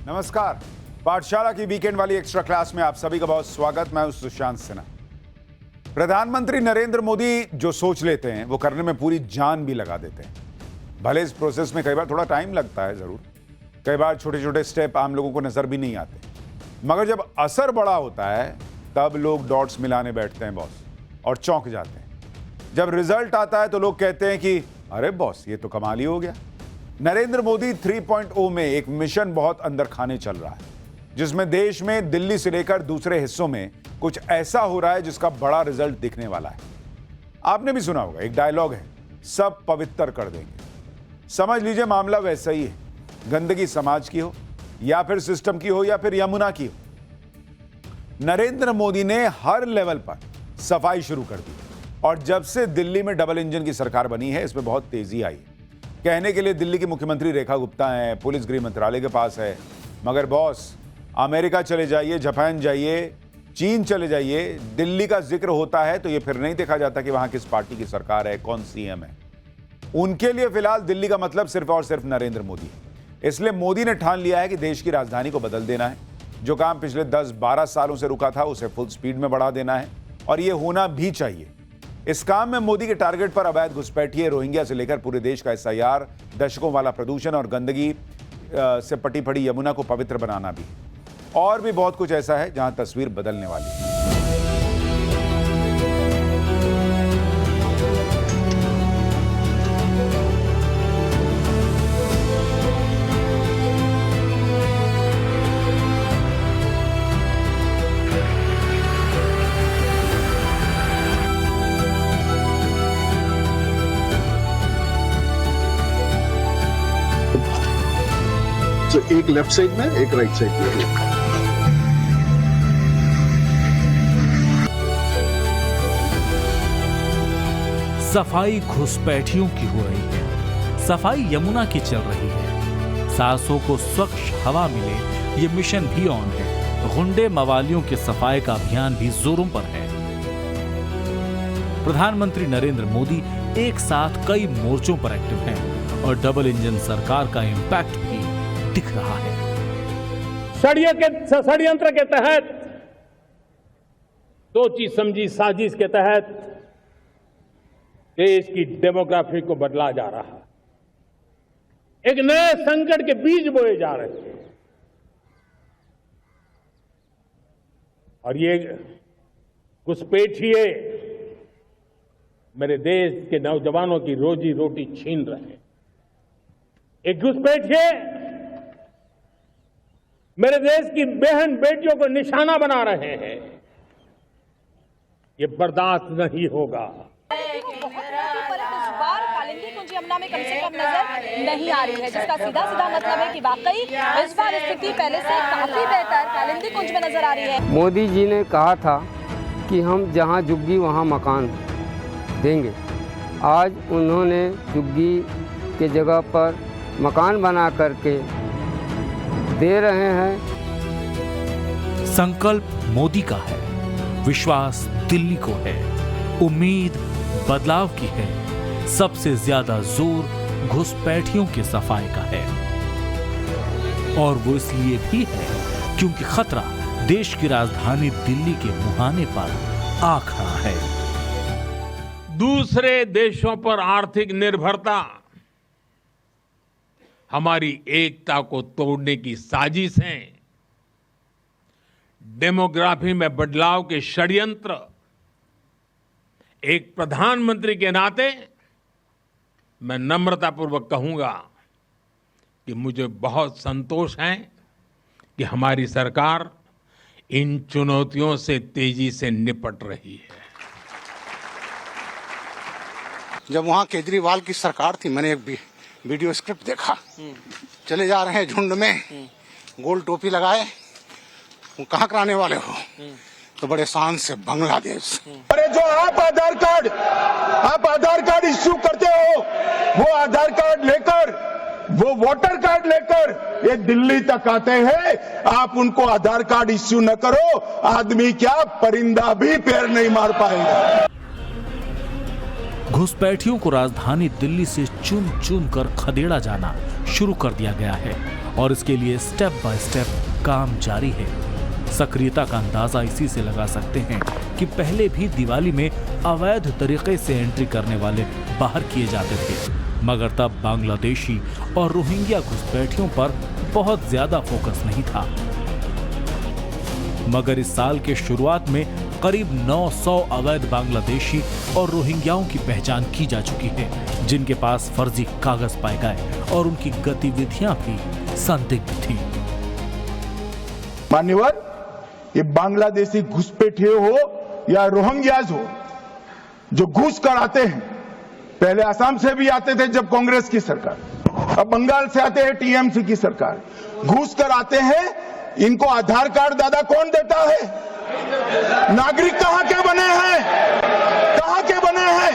नमस्कार, पाठशाला की वीकेंड वाली एक्स्ट्रा क्लास में आप सभी का बहुत स्वागत। मैं हूं सुशांत सिन्हा। प्रधानमंत्री नरेंद्र मोदी जो सोच लेते हैं वो करने में पूरी जान भी लगा देते हैं। भले इस प्रोसेस में कई बार थोड़ा टाइम लगता है, जरूर कई बार छोटे छोटे स्टेप आम लोगों को नजर भी नहीं आते, मगर जब असर बड़ा होता है तब लोग डॉट्स मिलाने बैठते हैं बॉस, और चौंक जाते हैं। जब रिजल्ट आता है तो लोग कहते हैं कि अरे बॉस, ये तो कमाल ही हो गया। नरेंद्र मोदी 3.0 में एक मिशन बहुत अंदर खाने चल रहा है, जिसमें देश में दिल्ली से लेकर दूसरे हिस्सों में कुछ ऐसा हो रहा है जिसका बड़ा रिजल्ट दिखने वाला है। आपने भी सुना होगा, एक डायलॉग है, सब पवित्र कर देंगे। समझ लीजिए मामला वैसा ही है। गंदगी समाज की हो या फिर सिस्टम की हो या फिर यमुना की हो, नरेंद्र मोदी ने हर लेवल पर सफाई शुरू कर दी। और जब से दिल्ली में डबल इंजन की सरकार बनी है, इसमें बहुत तेजी आई। कहने के लिए दिल्ली की मुख्यमंत्री रेखा गुप्ता हैं, पुलिस गृह मंत्रालय के पास है, मगर बॉस अमेरिका चले जाइए, जापान जाइए, चीन चले जाइए, दिल्ली का जिक्र होता है तो ये फिर नहीं देखा जाता कि वहां किस पार्टी की सरकार है, कौन सीएम है। उनके लिए फिलहाल दिल्ली का मतलब सिर्फ और सिर्फ नरेंद्र मोदी है। इसलिए मोदी ने ठान लिया है कि देश की राजधानी को बदल देना है। जो काम पिछले 10-12 सालों से रुका था उसे फुल स्पीड में बढ़ा देना है, और यह होना भी चाहिए। इस काम में मोदी के टारगेट पर अवैध घुसपैठिए, रोहिंग्या से लेकर पूरे देश का एसआईआर, दशकों वाला प्रदूषण और गंदगी से पटी पड़ी यमुना को पवित्र बनाना भी, और भी बहुत कुछ ऐसा है जहां तस्वीर बदलने वाली है। तो एक लेफ्ट साइड में, एक राइट साइड में। सफाई घुसपैठियों की हो रही है, सफाई यमुना की चल रही है। सासों को स्वच्छ हवा मिले, ये मिशन भी ऑन है। गुंडे मवालियों के सफाई का अभियान भी जोरों पर है। प्रधानमंत्री नरेंद्र मोदी एक साथ कई मोर्चों पर एक्टिव हैं और डबल इंजन सरकार का इंपैक्ट भी दिख रहा है। षड्यंत्र के तहत, सोची समझी साजिश के तहत देश की डेमोग्राफी को बदला जा रहा है। एक नए संकट के बीज बोए जा रहे हैं, और ये घुसपैठिए मेरे देश के नौजवानों की रोजी रोटी छीन रहे हैं। एक घुसपैठिए मेरे देश की बहन बेटियों को निशाना बना रहे हैं। ये बर्दाश्त नहीं होगा। कालिंदी कुंज यमुना में कम से कम नजर नहीं आ रही है, जिसका सीधा सीधा मतलब है कि वाकई इस बार स्थिति पहले से काफी बेहतर कालिंदी कुंज में नजर आ रही है। मोदी जी ने कहा था कि हम जहां झुग्गी वहां मकान देंगे। आज उन्होंने झुग्गी के जगह पर मकान बना करके दे रहे हैं। संकल्प मोदी का है, विश्वास दिल्ली को है, उम्मीद बदलाव की है। सबसे ज्यादा जोर घुसपैठियों की सफाई का है, और वो इसलिए भी है क्योंकि खतरा देश की राजधानी दिल्ली के मुहाने पर आ खड़ा है। दूसरे देशों पर आर्थिक निर्भरता हमारी एकता को तोड़ने की साजिश है। डेमोग्राफी में बदलाव के षड्यंत्र। एक प्रधानमंत्री के नाते मैं नम्रतापूर्वक कहूंगा कि मुझे बहुत संतोष है कि हमारी सरकार इन चुनौतियों से तेजी से निपट रही है। जब वहां केजरीवाल की सरकार थी, मैंने एक वीडियो स्क्रिप्ट देखा। चले जा रहे हैं झुंड में, गोल टोपी लगाए, वो कहाँ कराने वाले हो? तो बड़े शान से बांग्लादेश। अरे जो आप आधार कार्ड इश्यू करते हो, वो आधार कार्ड लेकर, वो वोटर कार्ड लेकर ये दिल्ली तक आते हैं। आप उनको आधार कार्ड इश्यू न करो, आदमी क्या परिंदा भी पैर नहीं मार पाएगा। घुसपैठियों को राजधानी दिल्ली से चुन चुन कर खदेड़ा जाना शुरू कर दिया गया है, और इसके लिए स्टेप बाय स्टेप काम जारी है। सक्रियता का अंदाजा इसी से लगा सकते हैं कि पहले भी दिवाली में अवैध तरीके से एंट्री करने वाले बाहर किए जाते थे, मगर तब बांग्लादेशी और रोहिंग्या घुसपैठियों पर बहुत ज्यादा फोकस नहीं था। मगर इस साल के शुरुआत में करीब 900 अवैध बांग्लादेशी और रोहिंग्याओं की पहचान की जा चुकी है, जिनके पास फर्जी कागज पाए गए और उनकी गतिविधियां भी संदिग्ध थी। मान्यवर, ये बांग्लादेशी घुसपैठिए हो या रोहिंग्याज हो, जो घुस कर आते हैं, पहले असम से भी आते थे जब कांग्रेस की सरकार, अब बंगाल से आते हैं टीएमसी की सरकार, घुस कर आते हैं। इनको आधार कार्ड दादा कौन देता है? नागरिक कहां के बने हैं? कहां के बने हैं?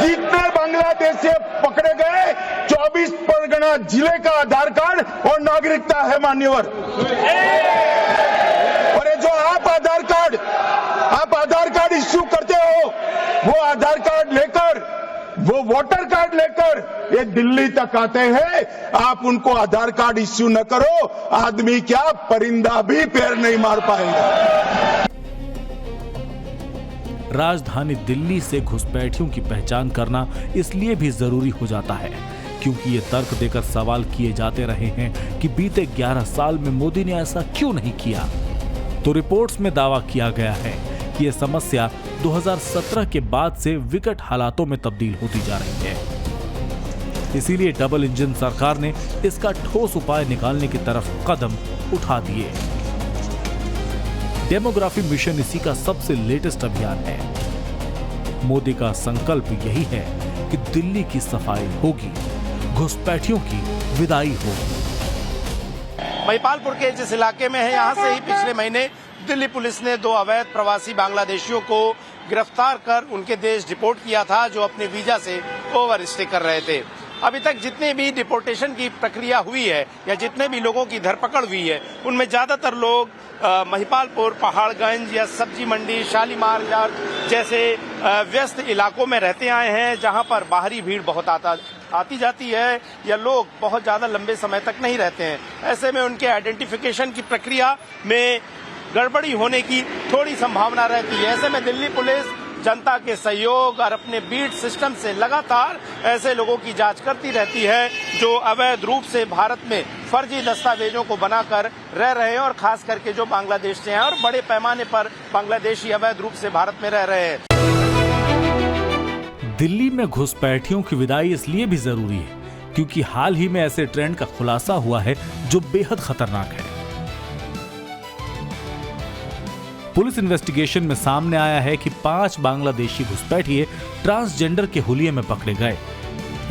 जितने बांग्लादेशी पकड़े गए 24 परगना जिले का आधार कार्ड और नागरिकता है मान्यवर। और ये जो आप आधार कार्ड इश्यू करते हो, वो आधार कार्ड लेकर, वो वोटर कार्ड लेकर ये दिल्ली तक आते हैं। आप उनको आधार कार्ड इश्यू न करो, आदमी क्या परिंदा भी पैर नहीं मार पाएगा। राजधानी दिल्ली से घुसपैठियों की पहचान करना इसलिए भी जरूरी हो जाता है क्योंकि ये तर्क देकर सवाल किए जाते रहे हैं कि बीते 11 साल में मोदी ने ऐसा क्यों नहीं किया। तो रिपोर्ट्स में दावा किया गया है कि ये समस्या 2017 के बाद से विकट हालातों में तब्दील होती जा रही है। इसीलिए डबल इंजन सरकार ने इसका ठोस उपाय निकालने की तरफ कदम उठा दिए। डेमोग्राफी मिशन इसी का सबसे लेटेस्ट अभियान है। मोदी का संकल्प यही है कि दिल्ली की सफाई होगी, घुसपैठियों की विदाई होगी। महिपालपुर के जिस इलाके में है, यहाँ से ही पिछले महीने दिल्ली पुलिस ने 2 अवैध प्रवासी बांग्लादेशियों को गिरफ्तार कर उनके देश डिपोर्ट किया था, जो अपने वीजा से ओवर स्टे कर रहे थे। अभी तक जितने भी डिपोर्टेशन की प्रक्रिया हुई है या जितने भी लोगों की धरपकड़ हुई है, उनमें ज्यादातर लोग महिपालपुर, पहाड़गंज या सब्जी मंडी, शालीमार जैसे व्यस्त इलाकों में रहते आए हैं, जहां पर बाहरी भीड़ बहुत आती जाती है या लोग बहुत ज्यादा लंबे समय तक नहीं रहते हैं। ऐसे में उनके आइडेंटिफिकेशन की प्रक्रिया में गड़बड़ी होने की थोड़ी संभावना रहती है। ऐसे में दिल्ली पुलिस जनता के सहयोग और अपने बीट सिस्टम से लगातार ऐसे लोगों की जांच करती रहती है जो अवैध रूप से भारत में फर्जी दस्तावेजों को बनाकर रह रहे हैं, और खास करके जो बांग्लादेश से हैं और बड़े पैमाने पर बांग्लादेशी अवैध रूप से भारत में रह रहे हैं। दिल्ली में घुसपैठियों की विदाई इसलिए भी जरूरी है क्योंकि हाल ही में ऐसे ट्रेंड का खुलासा हुआ है जो बेहद खतरनाक है। पुलिस इन्वेस्टिगेशन में सामने आया है कि 5 बांग्लादेशी घुसपैठिए ट्रांसजेंडर के हुलिये में पकड़े गए।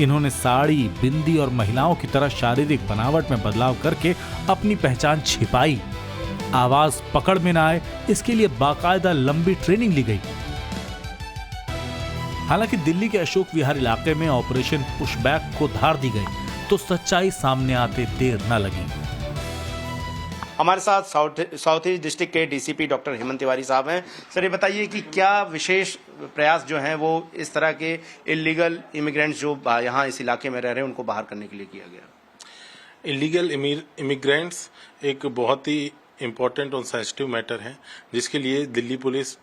इन्होंने साड़ी, बिंदी और महिलाओं की तरह शारीरिक बनावट में बदलाव करके अपनी पहचान छिपाई। आवाज पकड़ में न आए इसके लिए बाकायदा लंबी ट्रेनिंग ली गई। हालांकि दिल्ली के अशोक विहार इलाके में ऑपरेशन पुशबैक को धार दी गई तो सच्चाई सामने आते देर न लगी। हमारे साथ साउथ ईस्ट डिस्ट्रिक्ट के डीसीपी डॉक्टर हेमंत तिवारी साहब हैं। सर, ये बताइए कि क्या विशेष प्रयास जो हैं वो इस तरह के इलीगल इमिग्रेंट्स जो यहाँ इस इलाके में रह रहे हैं उनको बाहर करने के लिए किया गया? इलीगल इमिग्रेंट्स एक बहुत ही इम्पोर्टेंट और सेंसिटिव मैटर है, जिसके लिए दिल्ली पुलिस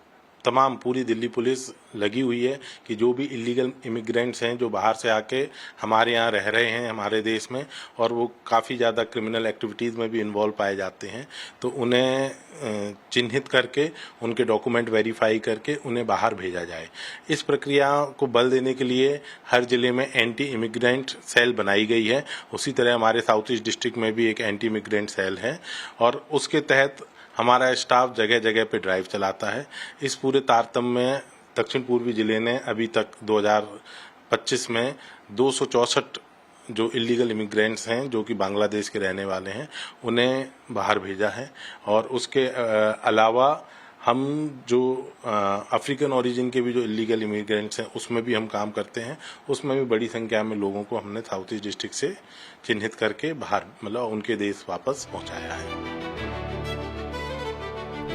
पूरी दिल्ली पुलिस लगी हुई है कि जो भी इलीगल इमिग्रेंट्स हैं जो बाहर से आके हमारे यहाँ रह रहे हैं हमारे देश में, और वो काफ़ी ज़्यादा क्रिमिनल एक्टिविटीज़ में भी इन्वॉल्व पाए जाते हैं, तो उन्हें चिन्हित करके उनके डॉक्यूमेंट वेरीफाई करके उन्हें बाहर भेजा जाए। इस प्रक्रिया को बल देने के लिए हर जिले में एंटी इमिग्रेंट सेल बनाई गई है। उसी तरह हमारे साउथ ईस्ट डिस्ट्रिक्ट में भी एक एंटी इमिग्रेंट सेल है और उसके तहत हमारा स्टाफ जगह जगह पे ड्राइव चलाता है। इस पूरे तारतम्य में दक्षिण पूर्वी जिले ने अभी तक 2025 में 264 जो इलीगल इमिग्रेंट्स हैं जो कि बांग्लादेश के रहने वाले हैं उन्हें बाहर भेजा है, और उसके अलावा हम जो अफ्रीकन ओरिजिन के भी जो इलीगल इमिग्रेंट्स हैं उसमें भी हम काम करते हैं। उसमें भी बड़ी संख्या में लोगों को हमने साउथ ईस्ट डिस्ट्रिक्ट से चिन्हित करके बाहर उनके देश वापस पहुंचाया है।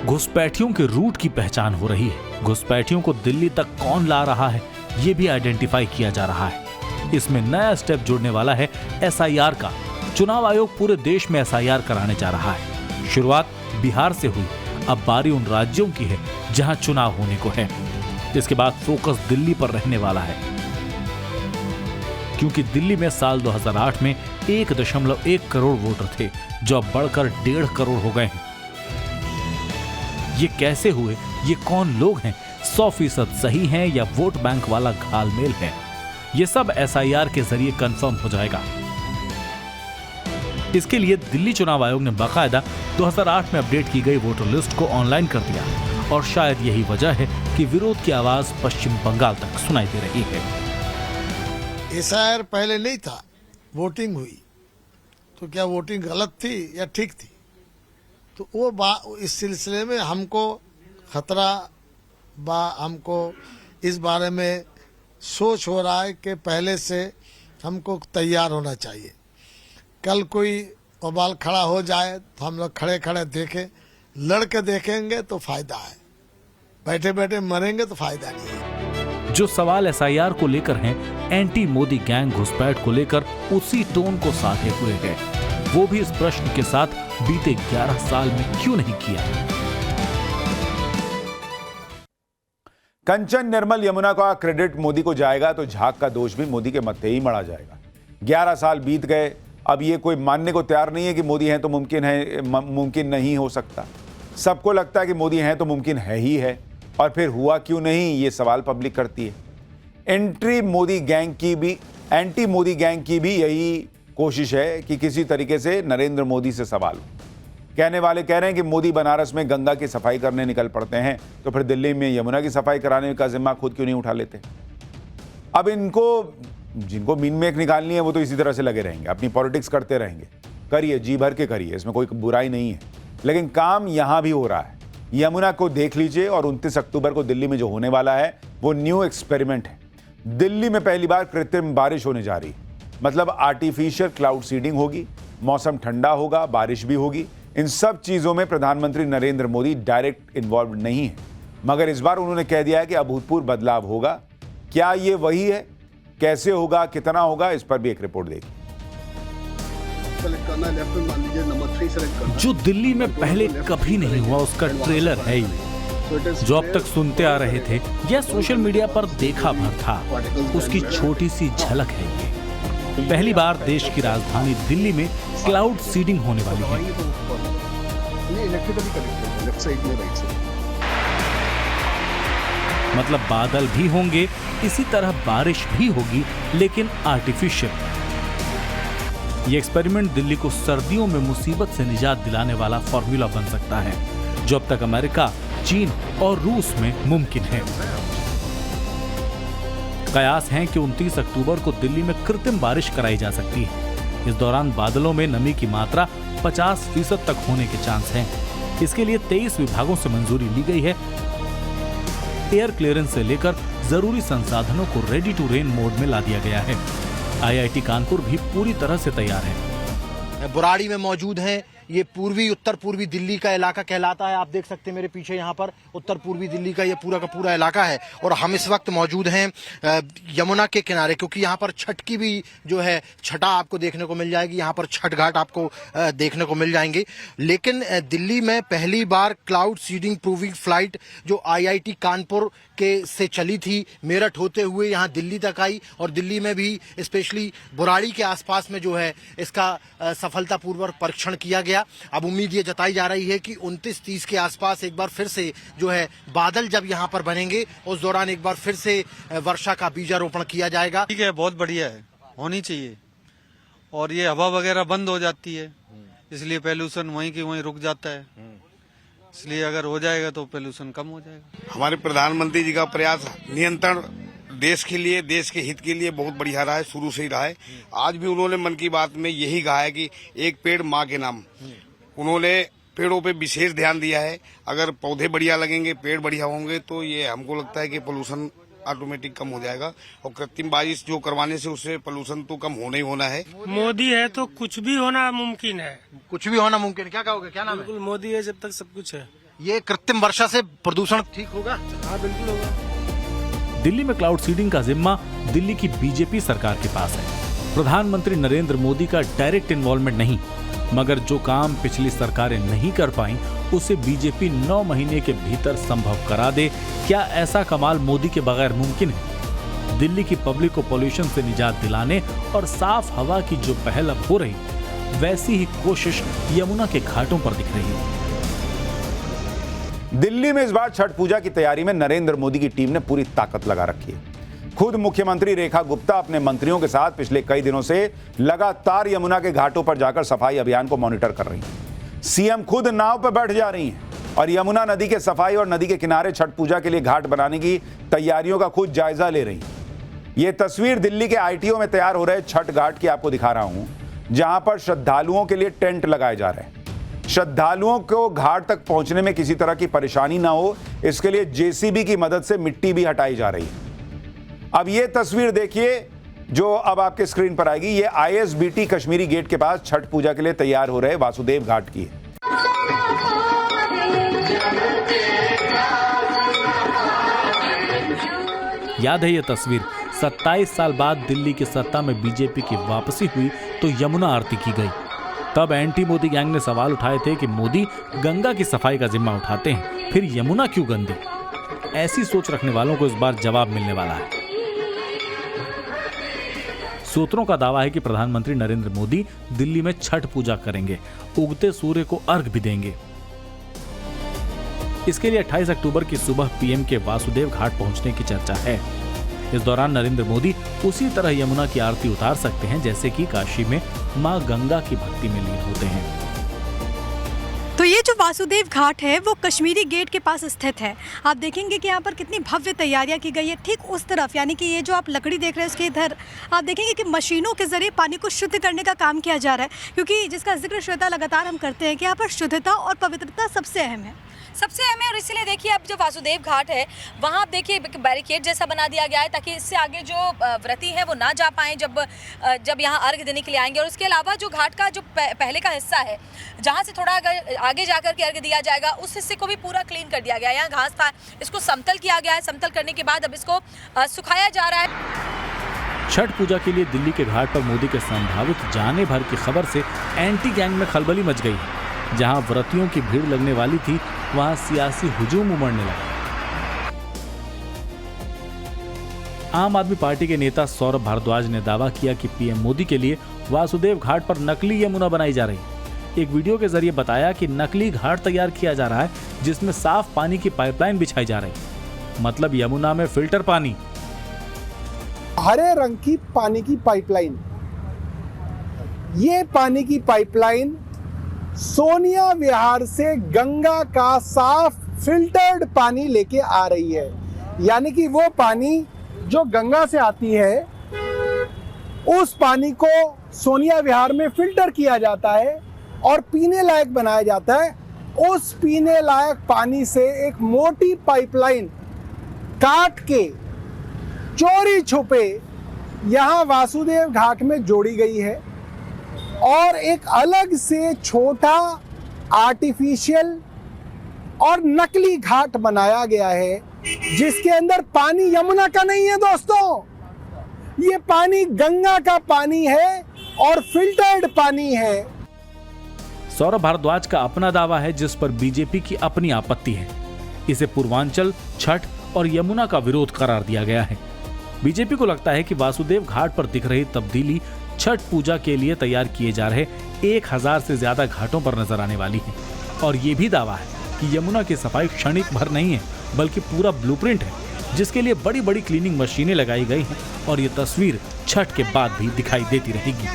घुसपैठियों के रूट की पहचान हो रही है। घुसपैठियों को दिल्ली तक कौन ला रहा है ये भी आइडेंटिफाई किया जा रहा है। इसमें नया स्टेप जुड़ने वाला है एसआईआर का, चुनाव आयोग पूरे देश में एसआईआर कराने जा रहा है। शुरुआत बिहार से हुई, अब बारी उन राज्यों की है जहां चुनाव होने को है। इसके बाद फोकस दिल्ली पर रहने वाला है, क्योंकि दिल्ली में साल 2008 में 1.1 करोड़ वोटर थे, जो अब बढ़कर 1.5 करोड़ हो गए हैं। ये कैसे हुए, ये कौन लोग हैं, 100% सही हैं या वोट बैंक वाला घालमेल है, ये सब एसआईआर के जरिए कंफर्म हो जाएगा। इसके लिए दिल्ली चुनाव आयोग ने बाकायदा 2008 में अपडेट की गई वोटर लिस्ट को ऑनलाइन कर दिया, और शायद यही वजह है कि विरोध की आवाज पश्चिम बंगाल तक सुनाई दे रही है। एसआईआर पहले नहीं था, वोटिंग हुई, तो क्या वोटिंग गलत थी या ठीक थी? तो वो इस सिलसिले में हमको खतरा हमको इस बारे में सोच हो रहा है कि पहले से हमको तैयार होना चाहिए। कल कोई बवाल खड़ा हो जाए तो हम लोग खड़े खड़े देखें, लड़के देखेंगे तो फायदा है, बैठे बैठे मरेंगे तो फायदा नहीं है। जो सवाल एसआईआर को लेकर हैं, एंटी मोदी गैंग घुसपैठ को लेकर उसी टोन को साधे हुए है। वो भी इस प्रश्न के साथ बीते 11 साल में क्यों नहीं किया? कंचन निर्मल यमुना का क्रेडिट मोदी को जाएगा तो झाग का दोष भी मोदी के मत्थे ही मढ़ा जाएगा। 11 साल बीत गए, अब ये कोई मानने को तैयार नहीं है कि मोदी हैं तो मुमकिन नहीं हो सकता। सबको लगता है कि मोदी हैं तो मुमकिन है ही है, और फिर हुआ क्यों नहीं, ये सवाल पब्लिक करती है। एंटी मोदी गैंग की भी यही कोशिश है कि किसी तरीके से नरेंद्र मोदी से सवाल। कहने वाले कह रहे हैं कि मोदी बनारस में गंगा की सफाई करने निकल पड़ते हैं, तो फिर दिल्ली में यमुना की सफाई कराने का जिम्मा खुद क्यों नहीं उठा लेते? अब जिनको मीन मेक निकालनी है वो तो इसी तरह से लगे रहेंगे, अपनी पॉलिटिक्स करते रहेंगे। करिए, जी भर के करिए, इसमें कोई बुराई नहीं है, लेकिन काम यहां भी हो रहा है। यमुना को देख लीजिए, और 29 अक्टूबर को दिल्ली में जो होने वाला है वो न्यू एक्सपेरिमेंट है। दिल्ली में पहली बार कृत्रिम बारिश होने जा रही है, मतलब आर्टिफिशियल क्लाउड सीडिंग होगी, मौसम ठंडा होगा, बारिश भी होगी। इन सब चीजों में प्रधानमंत्री नरेंद्र मोदी डायरेक्ट इन्वॉल्व नहीं है, मगर इस बार उन्होंने कह दिया है कि अभूतपूर्व बदलाव होगा। क्या ये वही है? कैसे होगा, कितना होगा, इस पर भी एक रिपोर्ट देखिए। जो दिल्ली में पहले कभी नहीं हुआ, उसका ट्रेलर है ये, जो अब तक सुनते आ रहे थे या सोशल मीडिया पर देखा भर था, उसकी छोटी सी झलक है ये। पहली बार देश की राजधानी दिल्ली में क्लाउड सीडिंग होने वाली है। मतलब बादल भी होंगे, इसी तरह बारिश भी होगी, लेकिन आर्टिफिशियल। ये एक्सपेरिमेंट दिल्ली को सर्दियों में मुसीबत से निजात दिलाने वाला फॉर्मूला बन सकता है, जो अब तक अमेरिका, चीन और रूस में मुमकिन है। कयास हैं कि 29 अक्टूबर को दिल्ली में कृत्रिम बारिश कराई जा सकती है। इस दौरान बादलों में नमी की मात्रा 50% तक होने के चांस हैं। इसके लिए 23 विभागों से मंजूरी ली गई है। एयर क्लियरेंस से लेकर जरूरी संसाधनों को रेडी टू रेन मोड में ला दिया गया है। आईआईटी कानपुर भी पूरी तरह से तैयार है। बुराड़ी में मौजूद हैं। ये उत्तर पूर्वी दिल्ली का इलाका कहलाता है। आप देख सकते हैं मेरे पीछे यहाँ पर उत्तर पूर्वी दिल्ली का ये पूरा का पूरा इलाका है, और हम इस वक्त मौजूद हैं यमुना के किनारे, क्योंकि यहाँ पर छठ की भी जो है छठा आपको देखने को मिल जाएगी। यहाँ पर छठ घाट आपको देखने को मिल जाएंगे। लेकिन दिल्ली में पहली बार क्लाउड सीडिंग प्रूविंग फ्लाइट जो आईआईटी कानपुर के से चली थी, मेरठ होते हुए यहाँ दिल्ली तक आई, और दिल्ली में भी स्पेशली बुराड़ी के आसपास में जो है इसका सफलतापूर्वक परीक्षण किया गया। अब उम्मीद ये जताई जा रही है कि 29-30 के आसपास एक बार फिर से जो है बादल जब यहाँ पर बनेंगे, उस दौरान एक बार फिर से वर्षा का बीजारोपण किया जाएगा। ठीक है, बहुत बढ़िया है, होनी चाहिए। और ये हवा वगैरह बंद हो जाती है, इसलिए पोल्यूशन वहीं की वहीं रुक जाता है। इसलिए अगर हो जाएगा तो पोल्यूशन कम हो जाएगा। हमारे प्रधानमंत्री जी का प्रयास नियंत्रण देश के लिए, देश के हित के लिए बहुत बढ़िया रहा है, शुरू से ही रहा है। आज भी उन्होंने मन की बात में यही कहा है कि एक पेड़ माँ के नाम। उन्होंने पेड़ों पे विशेष ध्यान दिया है। अगर पौधे बढ़िया लगेंगे, पेड़ बढ़िया होंगे, तो ये हमको लगता है कि पोल्यूशन ऑटोमेटिक कम हो जाएगा। और कृत्रिम बारिश जो करवाने से उससे पोल्यूशन तो कम होना ही होना है। मोदी है तो कुछ भी होना मुमकिन है। कुछ भी होना मुमकिन है। क्या कहोगे, क्या नाम है? बिल्कुल, मोदी है जब तक सब कुछ है। ये कृत्रिम वर्षा से प्रदूषण ठीक होगा? हाँ, बिल्कुल होगा। दिल्ली में क्लाउड सीडिंग का जिम्मा दिल्ली की बीजेपी सरकार के पास है। प्रधानमंत्री नरेंद्र मोदी का डायरेक्ट इन्वॉल्वमेंट नहीं, मगर जो काम पिछली सरकारें नहीं कर पाई उसे बीजेपी 9 महीने के भीतर संभव करा दे। क्या ऐसा कमाल मोदी के बगैर मुमकिन है? दिल्ली की पब्लिक को पॉल्यूशन से निजात दिलाने और साफ हवा की जो पहल अब हो रही, वैसी ही कोशिश यमुना के घाटों पर दिख रही है। दिल्ली में इस बार छठ पूजा की तैयारी में नरेंद्र मोदी की टीम ने पूरी ताकत लगा रखी है। खुद मुख्यमंत्री रेखा गुप्ता अपने मंत्रियों के साथ पिछले कई दिनों से लगातार यमुना के घाटों पर जाकर सफाई अभियान को मॉनिटर कर रही हैं। सीएम खुद नाव पर बैठ जा रही हैं और यमुना नदी के सफाई और नदी के किनारे छठ पूजा के लिए घाट बनाने की तैयारियों का खुद जायजा ले रही हैं। ये तस्वीर दिल्ली के आईटीओ में तैयार हो रहे छठ घाट की आपको दिखा रहा हूं, जहां पर श्रद्धालुओं के लिए टेंट लगाए जा रहे हैं। श्रद्धालुओं को घाट तक पहुंचने में किसी तरह की परेशानी ना हो, इसके लिए जेसीबी की मदद से मिट्टी भी हटाई जा रही है। अब ये तस्वीर देखिए जो अब आपके स्क्रीन पर आएगी। ये आईएसबीटी कश्मीरी गेट के पास छठ पूजा के लिए तैयार हो रहे वासुदेव घाट की है। याद है ये तस्वीर? 27 साल बाद दिल्ली की सत्ता में बीजेपी की वापसी हुई तो यमुना आरती की गई। तब एंटी मोदी गैंग ने सवाल उठाए थे कि मोदी गंगा की सफाई का जिम्मा उठाते हैं, फिर यमुना क्यों गंदी? ऐसी सोच रखने वालों को इस बार जवाब मिलने वाला है। सूत्रों का दावा है कि प्रधानमंत्री नरेंद्र मोदी दिल्ली में छठ पूजा करेंगे, उगते सूर्य को अर्घ भी देंगे। इसके लिए 28 अक्टूबर की सुबह पीएम के वासुदेव घाट पहुंचने की चर्चा है। इस दौरान नरेंद्र मोदी उसी तरह यमुना की आरती उतार सकते हैं जैसे कि काशी में मां गंगा की भक्ति में लीन होते हैं। तो ये जो वासुदेव घाट है वो कश्मीरी गेट के पास स्थित है। आप देखेंगे कि यहाँ पर कितनी भव्य तैयारियां की गई है। ठीक उस तरफ, यानी कि ये जो आप लकड़ी देख रहे हैं उसके इधर आप देखेंगे कि मशीनों के जरिए पानी को शुद्ध करने का काम किया जा रहा है, क्योंकि जिसका जिक्र श्वेता लगातार हम करते हैं कि यहाँ पर शुद्धता और पवित्रता सबसे अहम है। सबसे अहम है। और इसलिए देखिए अब जो वासुदेव घाट है वहाँ आप देखिए बैरिकेड जैसा बना दिया गया है ताकि इससे आगे जो व्रती हैं वो ना जा पाएँ जब यहाँ अर्घ देने के लिए आएंगे। और उसके अलावा जो घाट का जो पहले का हिस्सा है जहाँ से थोड़ा अगर आगे जाकर के अर्घ दिया जाएगा, उस हिस्से को भी पूरा क्लीन कर दिया गया है। यहाँ घास था, इसको समतल किया गया है। समतल करने के बाद अब इसको सुखाया जा रहा है। छठ पूजा के लिए दिल्ली के घाट पर मोदी के संभावित जाने भर की खबर से एंटी गैंग में खलबली मच गई। जहां व्रतियों की भीड़ लगने वाली थी वहां सियासी हुजूम उमड़ने लगा। आम आदमी पार्टी के नेता सौरभ भारद्वाज ने दावा किया कि पीएम मोदी के लिए वासुदेव घाट पर नकली यमुना बनाई जा रही है। एक वीडियो के जरिए बताया कि नकली घाट तैयार किया जा रहा है जिसमें साफ पानी की पाइपलाइन बिछाई जा रही है। मतलब यमुना में फिल्टर पानी, हरे रंग की पानी की पाइपलाइन। ये पानी की पाइपलाइन सोनिया विहार से गंगा का साफ फिल्टर्ड पानी लेके आ रही है। यानी कि वो पानी जो गंगा से आती है उस पानी को सोनिया विहार में फिल्टर किया जाता है और पीने लायक बनाया जाता है। उस पीने लायक पानी से एक मोटी पाइपलाइन काट के चोरी छुपे यहां वासुदेव घाट में जोड़ी गई है और एक अलग से छोटा आर्टिफिशियल और नकली घाट बनाया गया है जिसके अंदर पानी यमुना का नहीं है दोस्तों, ये पानी गंगा का पानी है और फिल्टर्ड पानी है। सौरभ भारद्वाज का अपना दावा है जिस पर बीजेपी की अपनी आपत्ति है। इसे पूर्वांचल, छठ और यमुना का विरोध करार दिया गया है। बीजेपी को लगता है कि वासुदेव घाट पर दिख रही तब्दीली छठ पूजा के लिए तैयार किए जा रहे 1000 से ज्यादा घाटों पर नजर आने वाली है। और ये भी दावा है कि यमुना की सफाई क्षणिक भर नहीं है बल्कि पूरा ब्लूप्रिंट है जिसके लिए बड़ी बड़ी क्लीनिंग मशीनें लगाई गई हैं और ये तस्वीर छठ के बाद भी दिखाई देती रहेगी।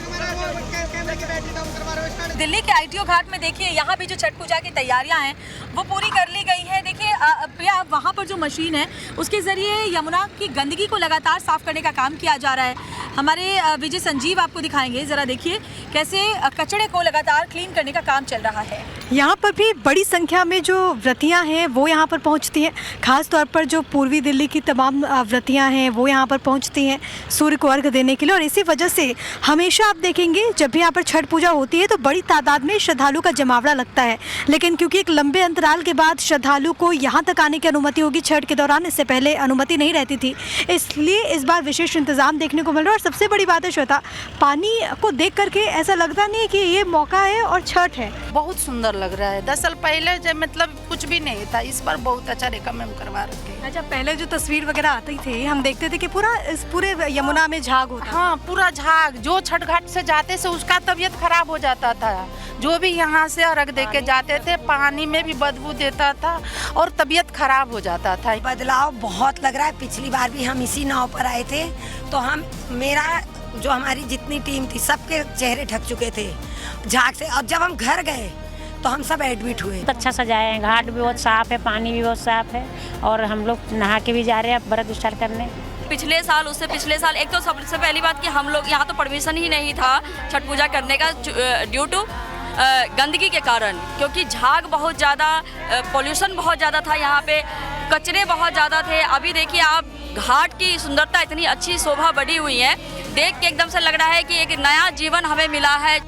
दिल्ली के आईटीओ घाट में देखिए यहाँ भी जो छठ पूजा की तैयारियां हैं वो पूरी कर ली गई है। देखिए प्रिया, वहाँ पर जो मशीन है उसके ज़रिए यमुना की गंदगी को लगातार साफ करने का काम किया जा रहा है। हमारे विजय संजीव आपको दिखाएंगे, ज़रा देखिए कैसे कचरे को लगातार क्लीन करने का काम चल रहा है। यहाँ पर भी बड़ी संख्या में जो व्रतियाँ हैं वो यहाँ पर पहुँचती हैं। खास तौर पर जो पूर्वी दिल्ली की तमाम व्रतियाँ हैं वो यहाँ पर पहुँचती हैं सूर्य को अर्घ देने के लिए। और इसी वजह से हमेशा आप देखेंगे जब भी यहाँ पर छठ पूजा होती है तो बड़ी तादाद में श्रद्धालु का जमावड़ा लगता है। लेकिन क्योंकि एक लंबे अंतराल के बाद श्रद्धालु को यहाँ तक आने की अनुमति होगी छठ के दौरान, इससे पहले अनुमति नहीं रहती थी, इसलिए इस बार विशेष इंतजाम देखने को मिल रहा है। और सबसे बड़ी बात है श्वेता, पानी को देख करके ऐसा लगता नहीं कि ये मौका है और छठ है। बहुत सुंदर लग रहा है। 10 साल पहले जब मतलब कुछ भी नहीं था, इस बार बहुत अच्छा रिकमेंड करवा रखे हैं। अच्छा, पहले जो तस्वीर वगैरह आती थी हम देखते थे कि पूरा इस पूरे यमुना में झाग होता। हाँ, पूरा झाग। जो छठ घाट से जाते से उसका तबीयत खराब हो जाता था। जो भी यहाँ से अर्घ दे के जाते थे पानी में भी बदबू देता था और तबीयत खराब हो जाता था। बदलाव बहुत लग रहा है। पिछली बार भी हम इसी नाव पर आए थे तो जो हमारी जितनी टीम थी सबके चेहरे ढक चुके थे झाग से, और जब हम घर गए तो हम सब एडमिट हुए। अच्छा सजाए हैं, घाट भी बहुत साफ है, पानी भी बहुत साफ है और हम लोग नहा के भी जा रहे हैं व्रत स्टार्ट करने। पिछले साल उससे पिछले साल एक तो सबसे पहली बात कि हम लोग यहाँ तो परमिशन ही नहीं था छठ पूजा करने का ड्यू टू गंदगी के कारण, क्योंकि झाग बहुत ज़्यादा, पोल्यूशन बहुत ज़्यादा था, यहाँ पे कचरे बहुत ज़्यादा थे। अभी देखिए आप घाट की सुंदरता, इतनी अच्छी शोभा बढ़ी हुई है, देख के एकदम से लग रहा है कि एक नया जीवन हमें मिला है।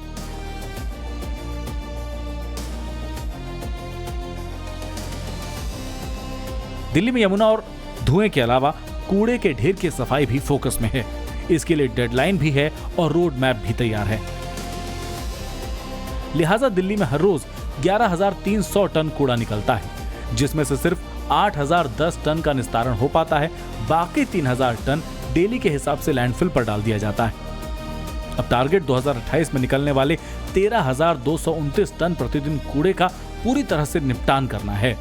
दिल्ली में यमुना और धुएं के अलावा कूड़े के ढेर की सफाई भी फोकस में है। इसके लिए डेडलाइन भी है और रोड मैप भी तैयार है। लिहाजा दिल्ली में हर रोज 11,300 टन कूड़ा निकलता है, जिसमें से सिर्फ 8,010 टन का निस्तारण हो पाता है। बाकी 3,000 टन डेली के हिसाब से लैंडफिल पर डाल दिया जाता है। अब टारगेट 2028 में निकलने वाले 13,229 टन प्रतिदिन कूड़े का पूरी तरह से निपटान करना है,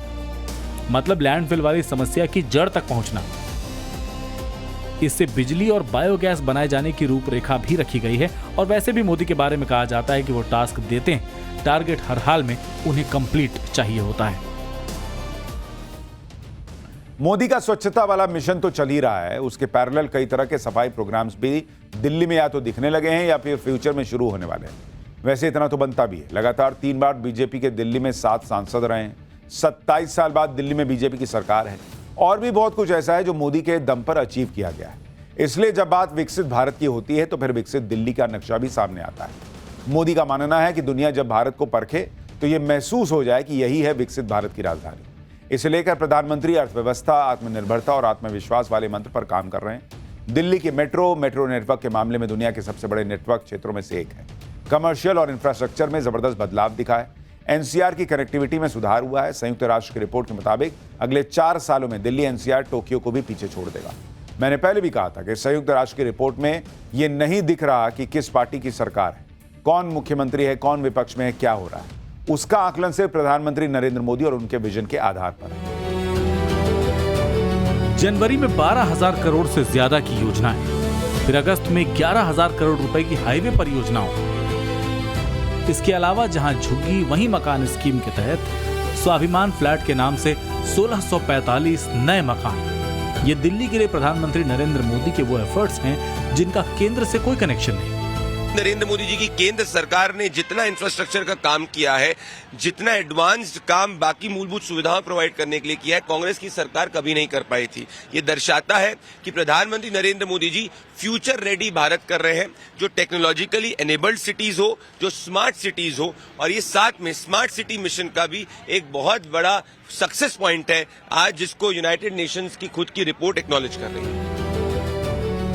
मतलब लैंडफिल वाली समस्या की जड़ तक पहुंचना। इससे बिजली और बायोगैस बनाए जाने की रूपरेखा भी रखी गई है। और वैसे भी मोदी के बारे में कहा जाता है कि वो टास्क देते हैं, टारगेट हर हाल में उन्हें कंप्लीट चाहिए होता है। मोदी का स्वच्छता वाला मिशन तो चल ही रहा है, उसके पैरेलल कई तरह के सफाई प्रोग्राम्स भी दिल्ली में या तो दिखने लगे हैं या फिर फ्यूचर में शुरू होने वाले हैं। वैसे इतना तो बनता भी है, लगातार 3 बार बीजेपी के दिल्ली में 7 सांसद रहे हैं, 27 साल बाद दिल्ली में बीजेपी की सरकार है, और भी बहुत कुछ ऐसा है जो मोदी के दम पर अचीव किया गया है। इसलिए जब बात विकसित भारत की होती है तो फिर विकसित दिल्ली का नक्शा भी सामने आता है। मोदी का मानना है कि दुनिया जब भारत को परखे तो ये महसूस हो जाए कि यही है विकसित भारत की राजधानी। इसे लेकर प्रधानमंत्री अर्थव्यवस्था, आत्मनिर्भरता और आत्मविश्वास वाले मंत्र पर काम कर रहे हैं। दिल्ली के मेट्रो नेटवर्क के मामले में दुनिया के सबसे बड़े नेटवर्क क्षेत्रों में से एक है। कमर्शियल और इंफ्रास्ट्रक्चर में जबरदस्त बदलाव दिखा है। एनसीआर की कनेक्टिविटी में सुधार हुआ है। संयुक्त राष्ट्र की रिपोर्ट के मुताबिक अगले 4 सालों में दिल्ली एनसीआर टोक्यो को भी पीछे छोड़ देगा। मैंने पहले भी कहा था कि संयुक्त राष्ट्र की रिपोर्ट में यह नहीं दिख रहा कि किस पार्टी की सरकार है, कौन मुख्यमंत्री है, कौन विपक्ष में है, क्या हो रहा है। उसका आकलन सिर्फ प्रधानमंत्री नरेंद्र मोदी और उनके विजन के आधार पर है। जनवरी में 12,000 करोड़ से ज्यादा की योजनाएं, फिर अगस्त में 11,000 करोड़ रुपए की हाईवे परियोजनाओं। इसके अलावा जहां झुग्गी वहीं मकान स्कीम के तहत स्वाभिमान फ्लैट के नाम से 1645 नए मकान। ये दिल्ली के लिए प्रधानमंत्री नरेंद्र मोदी के वो एफर्ट्स हैं जिनका केंद्र से कोई कनेक्शन नहीं। नरेंद्र मोदी जी की केंद्र सरकार ने जितना इंफ्रास्ट्रक्चर का काम किया है, जितना एडवांस्ड काम बाकी मूलभूत सुविधाएं प्रोवाइड करने के लिए किया है, कांग्रेस की सरकार कभी नहीं कर पाई थी। ये दर्शाता है कि प्रधानमंत्री नरेंद्र मोदी जी फ्यूचर रेडी भारत कर रहे हैं, जो टेक्नोलॉजिकली एनेबल्ड सिटीज हो, जो स्मार्ट सिटीज हो, और ये साथ में स्मार्ट सिटी मिशन का भी एक बहुत बड़ा सक्सेस पॉइंट है आज, जिसको यूनाइटेड नेशंस की खुद की रिपोर्ट एक्नॉलेज कर रही है।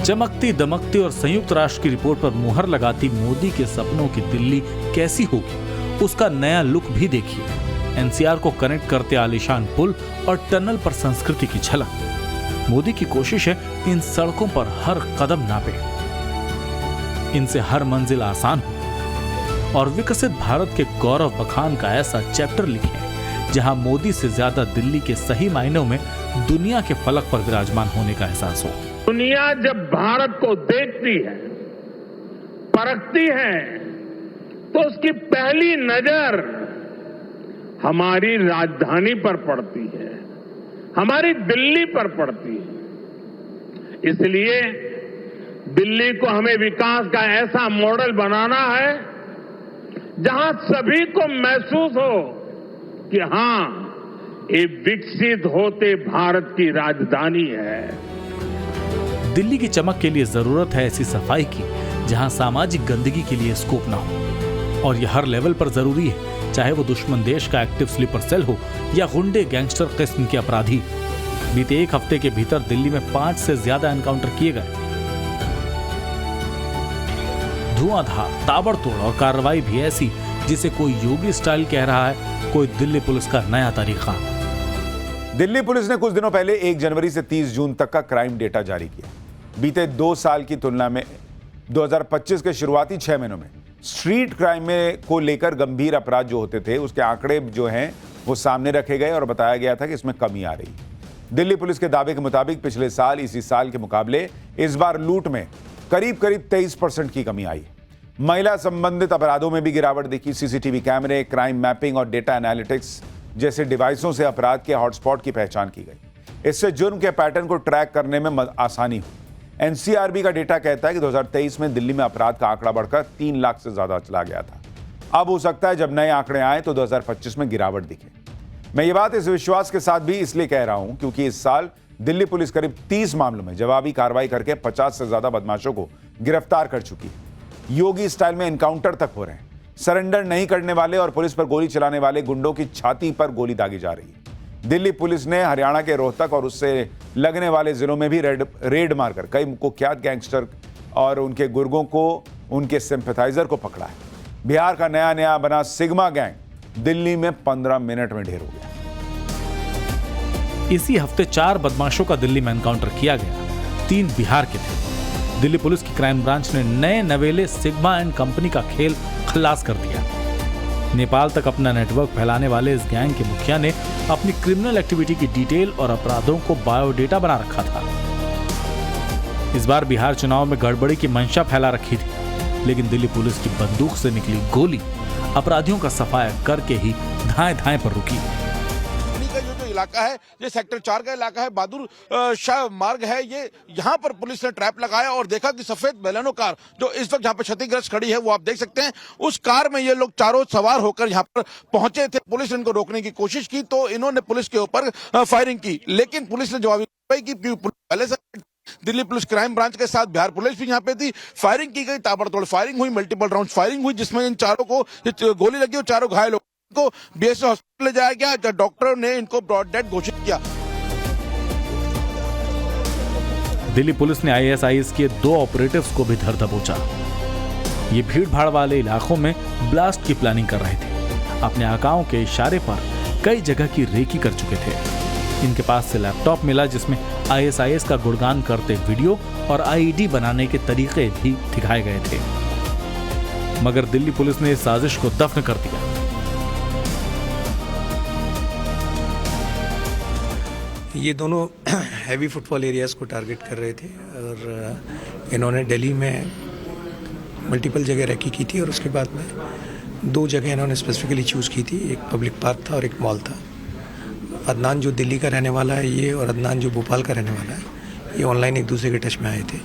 चमकती दमकती और संयुक्त राष्ट्र की रिपोर्ट पर मुहर लगाती मोदी के सपनों की दिल्ली कैसी होगी, उसका नया लुक भी देखिए। एनसीआर को कनेक्ट करते आलीशान पुल और टनल पर संस्कृति की झलक। मोदी की कोशिश है इन सड़कों पर हर कदम नापे, इनसे हर मंजिल आसान हो और विकसित भारत के गौरव बखान का ऐसा चैप्टर लिखें जहां मोदी से ज्यादा दिल्ली के सही मायनों में दुनिया के फलक पर विराजमान होने का एहसास हो। दुनिया जब भारत को देखती है, परखती है, तो उसकी पहली नजर हमारी राजधानी पर पड़ती है, हमारी दिल्ली पर पड़ती है। इसलिए दिल्ली को हमें विकास का ऐसा मॉडल बनाना है जहां सभी को महसूस हो कि हां, ये विकसित होते भारत की राजधानी है। दिल्ली की चमक के लिए जरूरत है ऐसी सफाई की जहां सामाजिक गंदगी के लिए स्कोप ना हो, और यह हर लेवल पर जरूरी है, चाहे वो दुश्मन देश का एक्टिव स्लीपर सेल हो या गुंडे गैंगस्टर किस्म के अपराधी। बीते एक हफ्ते के भीतर दिल्ली में 5 से ज्यादा एनकाउंटर किए गए। धुआंधार, ताबड़तोड़ और कार्रवाई भी ऐसी जिसे कोई योगी स्टाइल कह रहा है, कोई दिल्ली पुलिस का नया तरीका। दिल्ली पुलिस ने कुछ दिनों पहले 1 जनवरी से 30 जून तक का क्राइम डेटा जारी किया। बीते 2 साल की तुलना में 2025 के शुरुआती 6 महीनों में स्ट्रीट क्राइम में को लेकर गंभीर अपराध जो होते थे उसके आंकड़े जो हैं वो सामने रखे गए और बताया गया था कि इसमें कमी आ रही है। दिल्ली पुलिस के दावे के मुताबिक पिछले साल इसी साल के मुकाबले इस बार लूट में करीब 23% की कमी आई है। महिला संबंधित अपराधों में भी गिरावट देखी। सीसीटीवी कैमरे, क्राइम मैपिंग और डेटा एनालिटिक्स जैसे डिवाइसों से अपराध के हॉटस्पॉट की पहचान की गई। इससे जुर्म के पैटर्न को ट्रैक करने में आसानी हुई। एनसीआरबी का डेटा कहता है कि 2023 में दिल्ली में अपराध का आंकड़ा बढ़कर 3 लाख से ज्यादा चला गया था। अब हो सकता है जब नए आंकड़े आए तो 2025 में गिरावट दिखे। मैं ये बात इस विश्वास के साथ भी इसलिए कह रहा हूं क्योंकि इस साल दिल्ली पुलिस करीब 30 मामलों में जवाबी कार्रवाई करके 50 से ज्यादा बदमाशों को गिरफ्तार कर चुकी है। योगी स्टाइल में एनकाउंटर तक हो रहे हैं। सरेंडर नहीं करने वाले और पुलिस पर गोली चलाने वाले गुंडों की छाती पर गोली दागी जा रही है। दिल्ली पुलिस ने हरियाणा के रोहतक और उससे लगने वाले जिलों में भी रेड मारकर कई कुख्यात गैंगस्टर और उनके गुर्गों को, उनके सिंपैथाइजर को पकड़ा है। बिहार का नया बना सिग्मा गैंग दिल्ली में 15 मिनट में ढेर हो गया। इसी हफ्ते 4 बदमाशों का दिल्ली में एनकाउंटर किया गया। 3 बिहार के थे। दिल्ली पुलिस की क्राइम ब्रांच ने नए नवेले सिग्मा एंड कंपनी का खेल खलास कर दिया। नेपाल तक अपना नेटवर्क फैलाने वाले इस गैंग के मुखिया ने अपनी क्रिमिनल एक्टिविटी की डिटेल और अपराधों को बायोडेटा बना रखा था। इस बार बिहार चुनाव में गड़बड़ी की मंशा फैला रखी थी, लेकिन दिल्ली पुलिस की बंदूक से निकली गोली अपराधियों का सफाया करके ही धाए पर रुकी। जो इलाका है, ये सेक्टर 4 का इलाका है, बहादुर शाह मार्ग है, ये यहाँ पर पुलिस ने ट्रैप लगाया और देखा कि सफेद बेलेनो कार जो इस वक्त जहाँ पर क्षतिग्रस्त खड़ी है वो आप देख सकते हैं। उस कार में ये लोग चारों सवार होकर यहाँ पर पहुंचे थे। पुलिस ने इनको रोकने की कोशिश की तो इन्होंने पुलिस के ऊपर फायरिंग की, लेकिन पुलिस ने जवाबी की। पहले से दिल्ली पुलिस क्राइम ब्रांच के साथ बिहार पुलिस भी यहाँ पे थी। फायरिंग की गई, ताबड़तोड़ फायरिंग हुई, मल्टीपल राउंड फायरिंग हुई, जिसमें इन चारों को गोली लगी और चारों घायल को बीएसएफ हॉस्पिटल ले जाया गया। डॉक्टर ने इनको ब्रॉड डेड घोषित किया। दिल्ली पुलिस ने आईएसआईएस के 2 ऑपरेटिव्स को भी धर दबोचा। ये भीड़ भाड़ वाले इलाकों में ब्लास्ट की प्लानिंग कर रहे थे। अपने आकाओं के इशारे पर कई जगह की रेकी कर चुके थे। इनके पास से लैपटॉप मिला जिसमें आईएसआईएस का गुणगान करते वीडियो और आईईडी बनाने के तरीके भी दिखाए गए थे, मगर दिल्ली पुलिस ने इस साजिश को दफन कर दिया। ये दोनों हैवी फुटफॉल एरियाज को टारगेट कर रहे थे और इन्होंने दिल्ली में मल्टीपल जगह रैकी की थी और उसके बाद में 2 जगह इन्होंने स्पेसिफिकली चूज़ की थी। एक पब्लिक पार्क था और एक मॉल था। अदनान जो दिल्ली का रहने वाला है ये और अदनान जो भोपाल का रहने वाला है, ये ऑनलाइन एक दूसरे के टच में आए थे।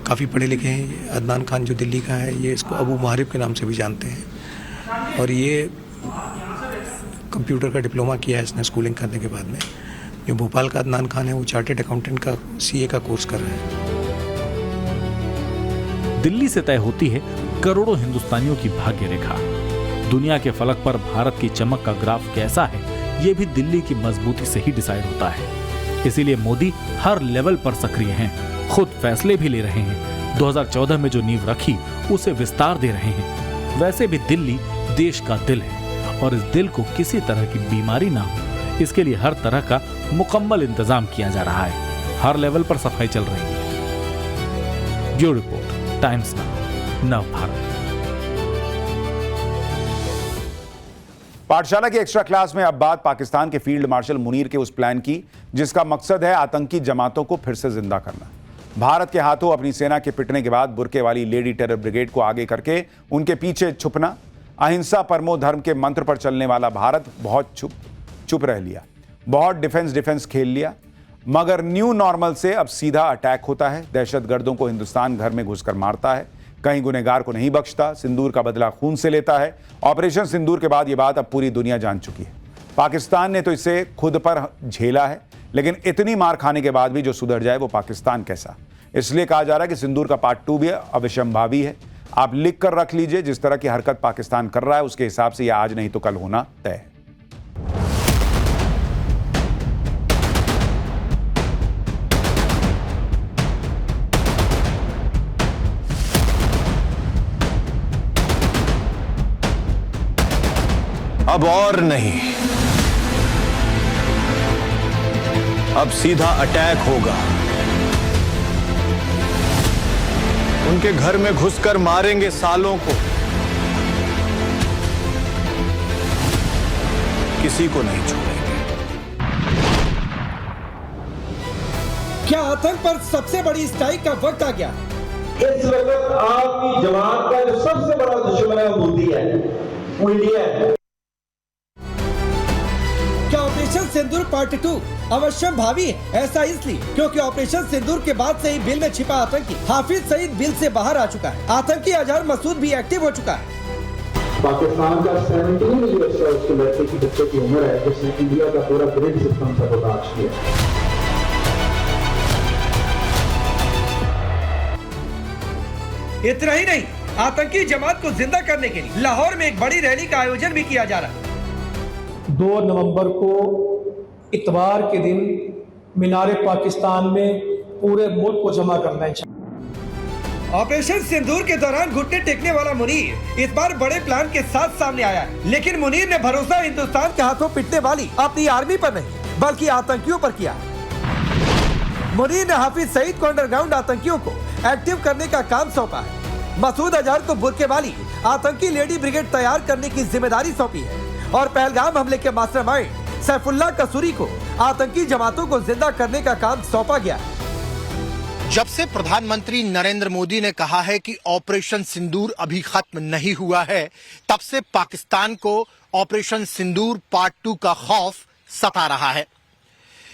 काफ़ी पढ़े लिखे हैं। अदनान खान जो दिल्ली का है, ये इसको अबू मुहारिब के नाम से भी जानते हैं और ये कंप्यूटर का डिप्लोमा किया है इसने स्कूलिंग करने के बाद में। जो भोपाल का अदनान खान है वो चार्टर्ड अकाउंटेंट का सीए का कोर्स कर रहा है। दिल्ली से तय होती है करोड़ों हिंदुस्तानियों की भाग्य रेखा। दुनिया के फलक पर भारत की चमक का ग्राफ कैसा है, ये भी दिल्ली की मजबूती से ही डिसाइड होता है। इसीलिए मोदी हर लेवल पर सक्रिय हैं, खुद फैसले भी ले रहे हैं। 2014 में जो नींव रखी उसे विस्तार दे रहे हैं। वैसे भी दिल्ली देश का दिल है और इस दिल को किसी तरह की बीमारी ना हो, इसके लिए हर तरह का मुकम्मल इंतजाम किया जा रहा है। हर लेवल पर सफाई चल रही है। ब्यूरो रिपोर्ट, टाइम्स नाउ, नव भारत। पाठशाला की एक्स्ट्रा क्लास में अब बात पाकिस्तान के फील्ड मार्शल मुनीर के उस प्लान की जिसका मकसद है आतंकी जमातों को फिर से जिंदा करना। भारत के हाथों अपनी सेना के पिटने के बाद बुर्के वाली लेडी टेरर ब्रिगेड को आगे करके उनके पीछे छुपना। अहिंसा परमो धर्म के मंत्र पर चलने वाला भारत बहुत चुप रह लिया, बहुत डिफेंस खेल लिया, मगर न्यू नॉर्मल से अब सीधा अटैक होता है। दहशतगर्दों को हिंदुस्तान घर में घुसकर मारता है, कहीं गुनहगार को नहीं बख्शता, सिंदूर का बदला खून से लेता है। ऑपरेशन सिंदूर के बाद यह बात अब पूरी दुनिया जान चुकी है। पाकिस्तान ने तो इसे खुद पर झेला है, लेकिन इतनी मार खाने के बाद भी जो सुधर जाए वो पाकिस्तान कैसा। इसलिए कहा जा रहा है कि सिंदूर का पार्ट 2 भी अवश्यंभावी है। आप लिख कर रख लीजिए, जिस तरह की हरकत पाकिस्तान कर रहा है उसके हिसाब से यह आज नहीं तो कल होना तय है। अब और नहीं, अब सीधा अटैक होगा। उनके घर में घुसकर मारेंगे सालों को, किसी को नहीं छोड़ेंगे। क्या आतंक पर सबसे बड़ी स्ट्राइक का वक्त आ गया? इस वक्त आपकी जमात का जो सबसे बड़ा दुश्मन है वो मोदी है, वो इंडिया है। क्या ऑपरेशन सिंदूर पार्ट 2 अवश्यंभावी है? ऐसा इसलिए क्योंकि ऑपरेशन सिंदूर के बाद से ही बिल में छिपा आतंकी हाफिज सईद बिल से बाहर आ चुका है। आतंकी अजहर मसूद भी एक्टिव हो चुका है। पाकिस्तान का 17 ईयर्स का उसके लड़के की बच्चे की उम्र है, जिसने इंडिया का पूरा ग्रिड सिस्टम सबोटाज किया। इतना ही नहीं, आतंकी जमात को जिंदा करने के लिए लाहौर में एक बड़ी रैली का आयोजन भी किया जा रहा है। 2 नवंबर को इतवार के दिन मीनारे पाकिस्तान में पूरे मुल्क को जमा करना है। ऑपरेशन सिंदूर के दौरान घुटने टेकने वाला मुनीर इस बार बड़े प्लान के साथ सामने आया है, लेकिन मुनीर ने भरोसा हिंदुस्तान के हाथों पिटने वाली अपनी आर्मी पर नहीं बल्कि आतंकियों पर किया। मुनीर ने हाफिज सईद को अंडरग्राउंड आतंकियों को एक्टिव करने का काम सौंपा है। मसूद अजहर को बुरके वाली आतंकी लेडी ब्रिगेड तैयार करने की जिम्मेदारी सौंपी है और पहलगाम हमले के मास्टरमाइंड सैफुल्लाह कसूरी को आतंकी जमातों को जिंदा करने का काम सौंपा गया। जब से प्रधानमंत्री नरेंद्र मोदी ने कहा है कि ऑपरेशन सिंदूर अभी खत्म नहीं हुआ है, तब से पाकिस्तान को ऑपरेशन सिंदूर पार्ट 2 का खौफ सता रहा है।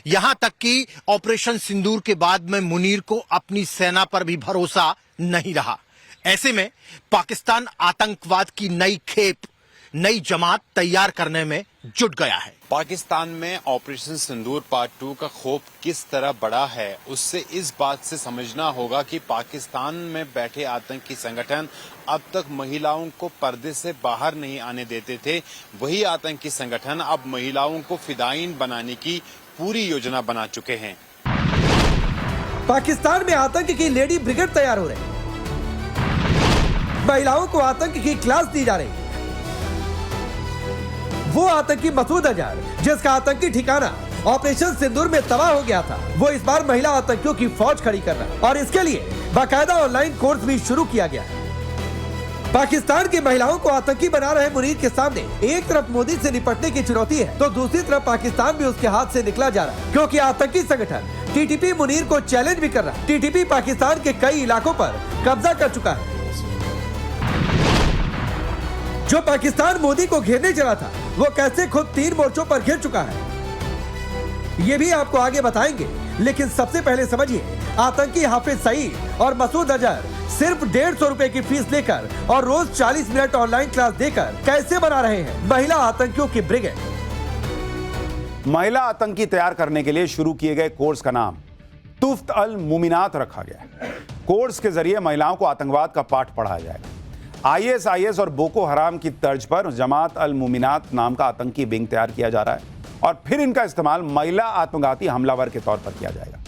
यहां तक कि ऑपरेशन सिंदूर के बाद में मुनीर को अपनी सेना पर भी भरोसा नहीं रहा। ऐसे में पाकिस्तान आतंकवाद की नई खेप, नई जमात तैयार करने में जुट गया है। पाकिस्तान में ऑपरेशन सिंदूर पार्ट 2 का खौफ किस तरह बढ़ा है, उससे इस बात से समझना होगा कि पाकिस्तान में बैठे आतंकी संगठन अब तक महिलाओं को पर्दे से बाहर नहीं आने देते थे। वही आतंकी संगठन अब महिलाओं को फिदायीन बनाने की पूरी योजना बना चुके हैं। पाकिस्तान में आतंक की लेडी ब्रिगेड तैयार हो रही, महिलाओं को आतंक की क्लास दी जा रही। वो आतंकी मसूद अजहर, जिसका आतंकी ठिकाना ऑपरेशन सिंदूर में तबाह हो गया था, वो इस बार महिला आतंकियों की फौज खड़ी कर रहा है और इसके लिए बाकायदा ऑनलाइन कोर्स भी शुरू किया गया है। पाकिस्तान की महिलाओं को आतंकी बना रहे मुनीर के सामने एक तरफ मोदी से निपटने की चुनौती है, तो दूसरी तरफ पाकिस्तान भी उसके हाथ से निकला जा रहा है, क्योंकि आतंकी संगठन टीटीपी मुनीर को चैलेंज भी कर रहा है। टीटीपी पाकिस्तान के कई इलाकों पर कब्जा कर चुका है। जो पाकिस्तान मोदी को घेरने चला था, वो कैसे खुद 3 मोर्चों पर घिर चुका है, ये भी आपको आगे बताएंगे। लेकिन सबसे पहले समझिए, आतंकी हाफिज सईद और मसूद अजहर सिर्फ 150 रुपए की फीस लेकर और रोज 40 मिनट ऑनलाइन क्लास देकर कैसे बना रहे हैं महिला आतंकियों की ब्रिगेड। महिला आतंकी तैयार करने के लिए शुरू किए गए कोर्स का नाम तुफ्त अल मुमिनात रखा गया। कोर्स के जरिए महिलाओं को आतंकवाद का पाठ पढ़ाया जाएगा। ISIS और बोको हराम की तर्ज पर जमात अल मुमिनात नाम का आतंकी विंग तैयार किया जा रहा है और फिर इनका इस्तेमाल महिला आत्मघाती हमलावर के तौर पर किया जाएगा।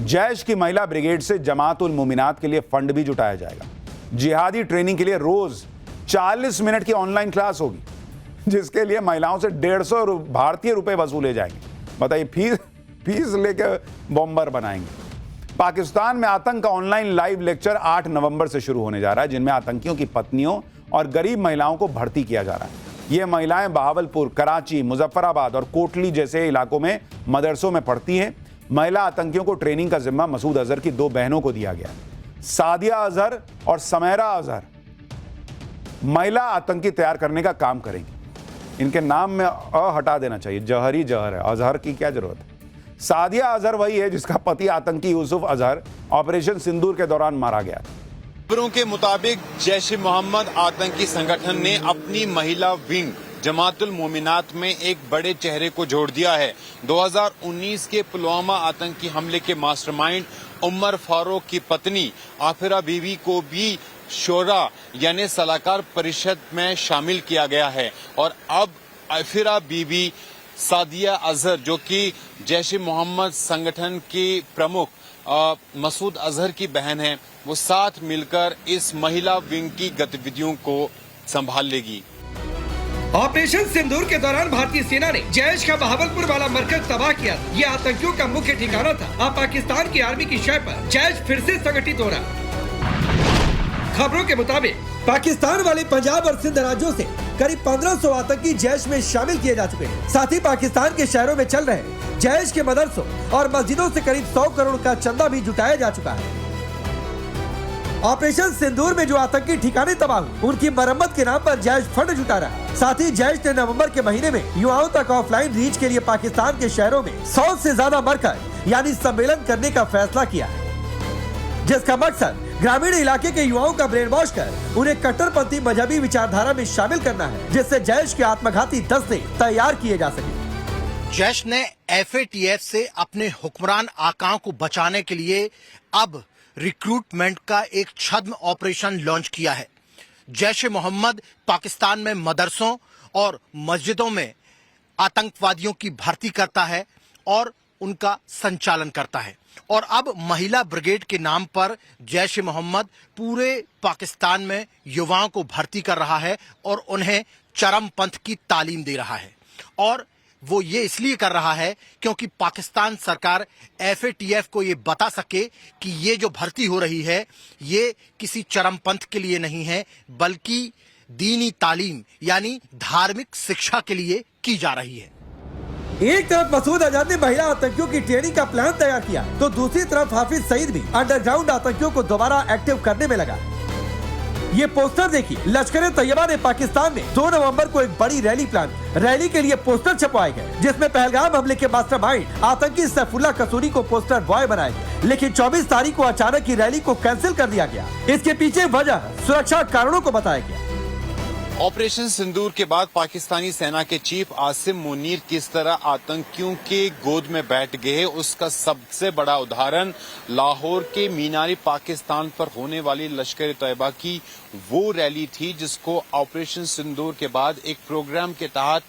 जैश की महिला ब्रिगेड से जमात उल मुमिनात के लिए फंड भी जुटाया जाएगा। जिहादी ट्रेनिंग के लिए रोज 40 मिनट की ऑनलाइन क्लास होगी, जिसके लिए महिलाओं से 150 भारतीय रुपए वसूले जाएंगे। बताइए, फीस लेकर बॉम्बर बनाएंगे। पाकिस्तान में आतंक का ऑनलाइन लाइव लेक्चर 8 नवंबर से शुरू होने जा रहा है, जिनमें आतंकियों की पत्नियों और गरीब महिलाओं को भर्ती किया जा रहा है। ये महिलाएं बहावलपुर, कराची, मुजफ्फराबाद और कोटली जैसे इलाकों में मदरसों में पढ़ती हैं। महिला आतंकियों को ट्रेनिंग का जिम्मा मसूद अजहर की 2 बहनों को दिया गया है। सादिया अजहर और समैरा अजहर महिला आतंकी तैयार करने का काम करेंगे। इनके नाम में अ हटा देना चाहिए, जहर ही जहर है, अजहर की क्या जरूरत है। सादिया अजहर वही है जिसका पति आतंकी यूसुफ अजहर ऑपरेशन सिंदूर के दौरान मारा गया। खबरों के मुताबिक जैश ए मोहम्मद आतंकी संगठन ने अपनी महिला विंग जमातुल मोमिनात में एक बड़े चेहरे को जोड़ दिया है। 2019 के पुलवामा आतंकी हमले के मास्टरमाइंड उमर फारूक की पत्नी आफिरा बीबी को भी शोरा यानी सलाहकार परिषद में शामिल किया गया है और अब आफिरा बीबी सादिया अजहर जो कि जैश ए मोहम्मद संगठन की प्रमुख मसूद अजहर की बहन है, वो साथ मिलकर इस महिला विंग की गतिविधियों को संभाल लेगी। ऑपरेशन सिंदूर के दौरान भारतीय सेना ने जैश का बहावलपुर वाला मरकज तबाह किया। ये आतंकियों का मुख्य ठिकाना था। अब पाकिस्तान की आर्मी की शय पर जैश फिर से संगठित हो रहा। खबरों के मुताबिक पाकिस्तान वाले पंजाब और सिंध राज्यों से करीब 1500 आतंकी जैश में शामिल किए जा चुके हैं। साथ ही पाकिस्तान के शहरों में चल रहे जैश के मदरसों और मस्जिदों से करीब 100 करोड़ का चंदा भी जुटाया जा चुका है। ऑपरेशन सिंदूर में जो आतंकी ठिकाने तबाह हुए, उनकी मरम्मत के नाम पर जैश फंड जुटा रहा। साथ ही जैश ने नवंबर के महीने में युवाओं तक ऑफलाइन रीच के लिए पाकिस्तान के शहरों में 100 से ज्यादा मरकज यानी सम्मेलन करने का फैसला किया है, जिसका मकसद ग्रामीण इलाके के युवाओं का ब्रेन वॉश कर उन्हें कट्टरपंथी मजहबी विचारधारा में शामिल करना है, जिससे जैश के आत्मघाती दस्ते तैयार किए जा सके। जैश ने FATF से अपने हुक्मरान आकाओं को बचाने के लिए अब रिक्रूटमेंट का एक छद्म ऑपरेशन लॉन्च किया है। जैश ए मोहम्मद पाकिस्तान में मदरसों और मस्जिदों में आतंकवादियों की भर्ती करता है और उनका संचालन करता है और अब महिला ब्रिगेड के नाम पर जैश ए मोहम्मद पूरे पाकिस्तान में युवाओं को भर्ती कर रहा है और उन्हें चरमपंथ की तालीम दे रहा है। और वो ये इसलिए कर रहा है क्योंकि पाकिस्तान सरकार FATF को ये बता सके कि ये जो भर्ती हो रही है ये किसी चरमपंथ के लिए नहीं है, बल्कि दीनी तालीम यानी धार्मिक शिक्षा के लिए की जा रही है। एक तरफ मसूद अजहर ने महिला आतंकियों की ट्रेनिंग का प्लान तैयार किया, तो दूसरी तरफ हाफिज सईद भी अंडरग्राउंड आतंकियों को दोबारा एक्टिव करने में लगा। ये पोस्टर देखिए, लश्कर तैयबा ने पाकिस्तान में 2 नवंबर को एक बड़ी रैली प्लान। रैली के लिए पोस्टर छपवाए गए, जिसमें पहलगाम हमले के मास्टरमाइंड आतंकी सैफुल्लाह कसूरी को पोस्टर बॉय बनाया गया। लेकिन 24 तारीख को अचानक ही रैली को कैंसिल कर दिया गया। इसके पीछे वजह सुरक्षा कारणों को बताया गया। ऑपरेशन सिंदूर के बाद पाकिस्तानी सेना के चीफ आसिम मुनीर किस तरह आतंकियों के गोद में बैठ गए, उसका सबसे बड़ा उदाहरण लाहौर के मीनार पाकिस्तान पर होने वाली लश्कर तैयबा की वो रैली थी, जिसको ऑपरेशन सिंदूर के बाद एक प्रोग्राम के तहत